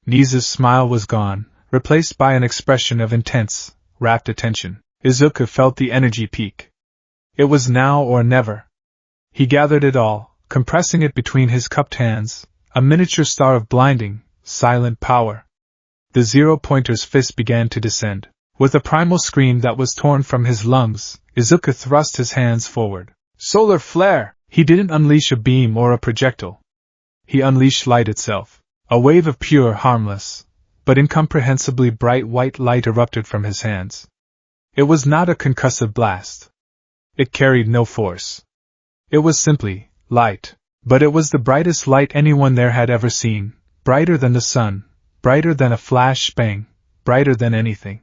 A: Nizu's smile was gone, replaced by an expression of intense, rapt attention. Izuku felt the energy peak. It was now or never. He gathered it all, compressing it between his cupped hands, a miniature star of blinding, silent power. The zero-pointer's fist began to descend. With a primal scream that was torn from his lungs, Izuku thrust his hands forward. Solar flare! He didn't unleash a beam or a projectile. He unleashed light itself. A wave of pure, harmless, but incomprehensibly bright white light erupted from his hands. It was not a concussive blast. It carried no force. It was simply light, but it was the brightest light anyone there had ever seen, brighter than the sun, brighter than a flash bang, brighter than anything.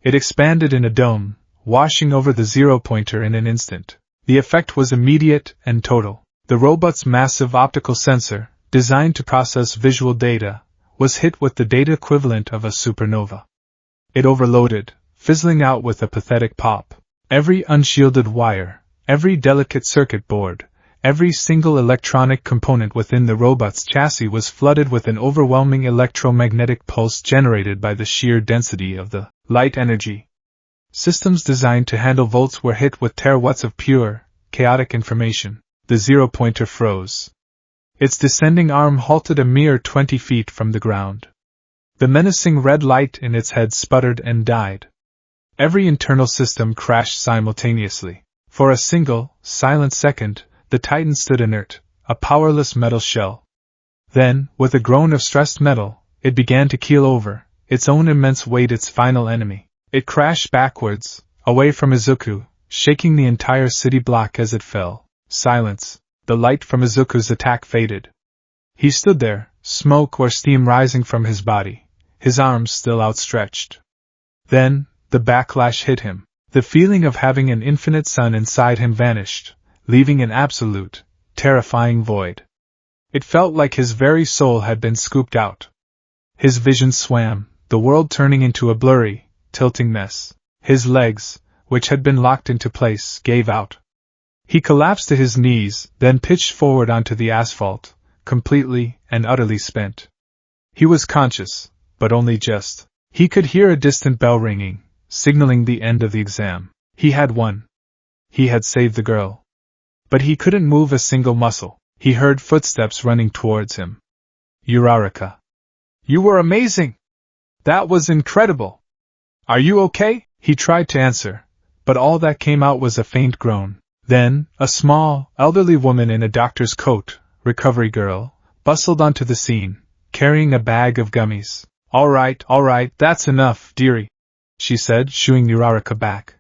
A: It expanded in a dome, washing over the zero-pointer in an instant. The effect was immediate and total. The robot's massive optical sensor, designed to process visual data, was hit with the data equivalent of a supernova. It overloaded, fizzling out with a pathetic pop. Every unshielded wire, every delicate circuit board, every single electronic component within the robot's chassis was flooded with an overwhelming electromagnetic pulse generated by the sheer density of the light energy. Systems designed to handle volts were hit with terawatts of pure, chaotic information. The zero-pointer froze. Its descending arm halted a mere 20 feet from the ground. The menacing red light in its head sputtered and died. Every internal system crashed simultaneously. For a single, silent second, the Titan stood inert, a powerless metal shell. Then, with a groan of stressed metal, it began to keel over, its own immense weight its final enemy. It crashed backwards, away from Izuku, shaking the entire city block as it fell. Silence. The light from Izuku's attack faded. He stood there, smoke or steam rising from his body, his arms still outstretched. Then, the backlash hit him. The feeling of having an infinite sun inside him vanished, leaving an absolute, terrifying void. It felt like his very soul had been scooped out. His vision swam, the world turning into a blurry, tilting mess. His legs, which had been locked into place, gave out. He collapsed to his knees, then pitched forward onto the asphalt, completely and utterly spent. He was conscious, but only just. He could hear a distant bell ringing, signaling the end of the exam. He had won. He had saved the girl. But he couldn't move a single muscle. He heard footsteps running towards him. Uraraka. You were amazing! That was incredible! Are you okay? He tried to answer, but all that came out was a faint groan. Then, a small, elderly woman in a doctor's coat, Recovery Girl, bustled onto the scene, carrying a bag of gummies. All right, that's enough, dearie, she said, shooing Uraraka back.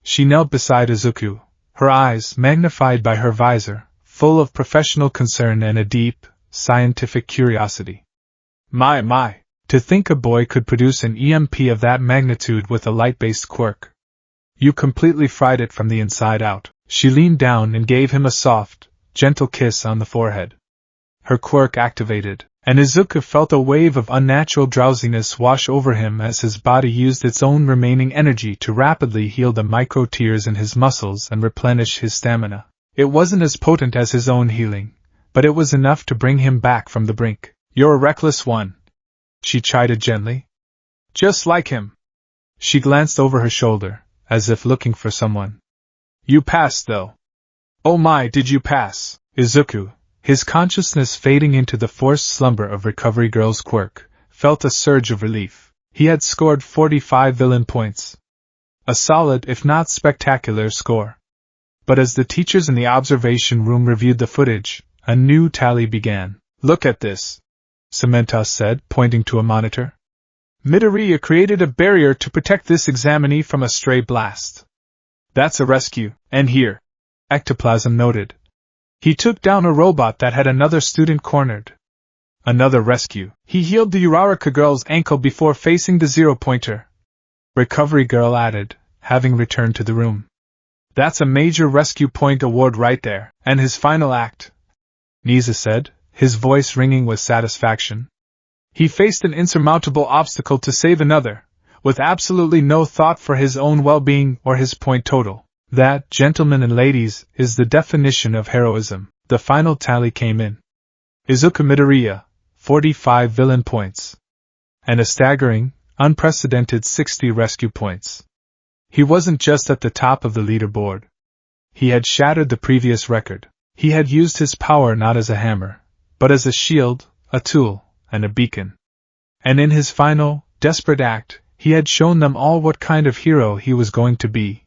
A: She knelt beside Izuku, her eyes, magnified by her visor, full of professional concern and a deep, scientific curiosity. My, to think a boy could produce an EMP of that magnitude with a light-based quirk. You completely fried it from the inside out. She leaned down and gave him a soft, gentle kiss on the forehead. Her quirk activated, and Izuku felt a wave of unnatural drowsiness wash over him as his body used its own remaining energy to rapidly heal the micro-tears in his muscles and replenish his stamina. It wasn't as potent as his own healing, but it was enough to bring him back from the brink. "You're a reckless one," she chided gently. "Just like him." She glanced over her shoulder, as if looking for someone. "You passed, though." "Oh my, did you pass?" Izuku, his consciousness fading into the forced slumber of Recovery Girl's quirk, felt a surge of relief. He had scored 45 villain points. A solid, if not spectacular, score. But as the teachers in the observation room reviewed the footage, a new tally began. "Look at this," Cementos said, pointing to a monitor. "Midoriya created a barrier to protect this examinee from a stray blast. That's a rescue, and here," Ectoplasm noted. "He took down a robot that had another student cornered. Another rescue. He healed the Uraraka girl's ankle before facing the zero-pointer," Recovery Girl added, having returned to the room. "That's a major rescue point award right there." "And his final act," Nisa said, his voice ringing with satisfaction. "He faced an insurmountable obstacle to save another, with absolutely no thought for his own well-being or his point total. That, gentlemen and ladies, is the definition of heroism." The final tally came in. Izuku Midoriya, 45 villain points. And a staggering, unprecedented 60 rescue points. He wasn't just at the top of the leaderboard. He had shattered the previous record. He had used his power not as a hammer, but as a shield, a tool, and a beacon. And in his final, desperate act, he had shown them all what kind of hero he was going to be.